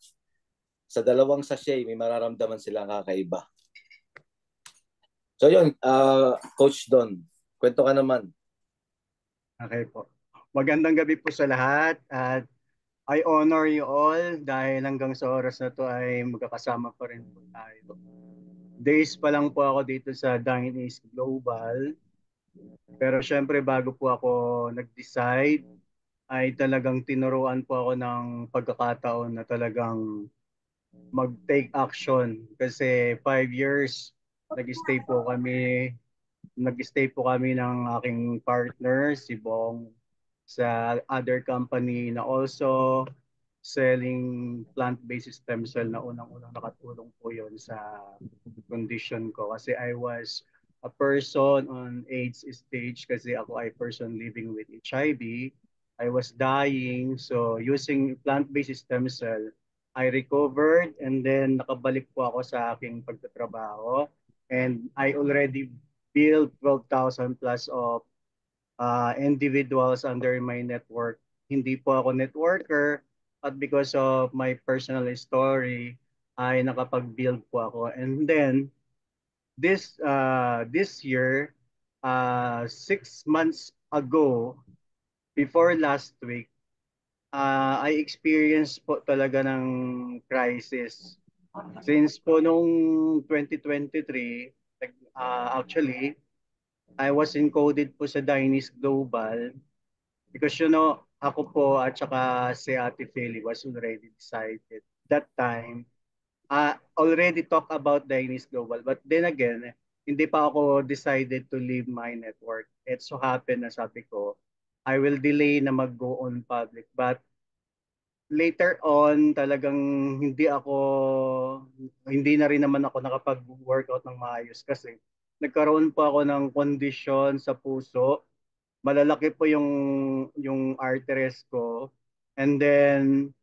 Sa 2 sachet, may mararamdaman silang kakaiba. So yun, Coach Don, kwento ka naman. Okay po. Magandang gabi po sa lahat at I honor you all dahil hanggang sa oras na to ay magkakasama pa rin po tayo. Days pa lang po ako dito sa Dine East Global. Pero syempre bago po ako nag-decide ay talagang tinuruan po ako ng pagkakataon na talagang mag-take action kasi 5 years nag-stay po kami ng aking partner si Bong sa other company na also selling plant-based stem cell na unang-unang nakatulong po yon sa condition ko kasi I was a person on AIDS stage kasi ako ay person living with HIV. I was dying, so using plant-based stem cell, I recovered and then nakabalik po ako sa aking pagtatrabaho and I already built 12,000 plus of individuals under my network. Hindi po ako networker, but because of my personal story, ay nakapag-build po ako. And then, this year, 6 months ago, before last week, I experienced po talaga ng crisis. Since po nung 2023, actually, I was encoded po sa Dynix Global because ako po at saka si Ate Philly was already decided that time. Already talk about Dynix Global, but then again, hindi pa ako decided to leave my network. It so happened na sabi ko, I will delay na mag-go on public. But later on, talagang hindi na rin naman ako nakapag-workout ng maayos kasi nagkaroon po ako ng kondisyon sa puso. Malalaki po yung arteries ko. And then,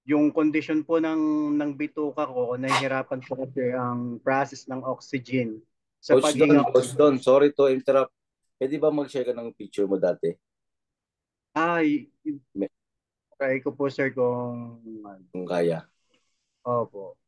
yung condition po ng bituka ko, nahihirapan po kasi ang process ng oxygen sa paghinga. Coach Don, sorry to interrupt. Pwede ba mag-share ka ng picture mo dati? Ay, try ko po sir kung Kung kaya. opo.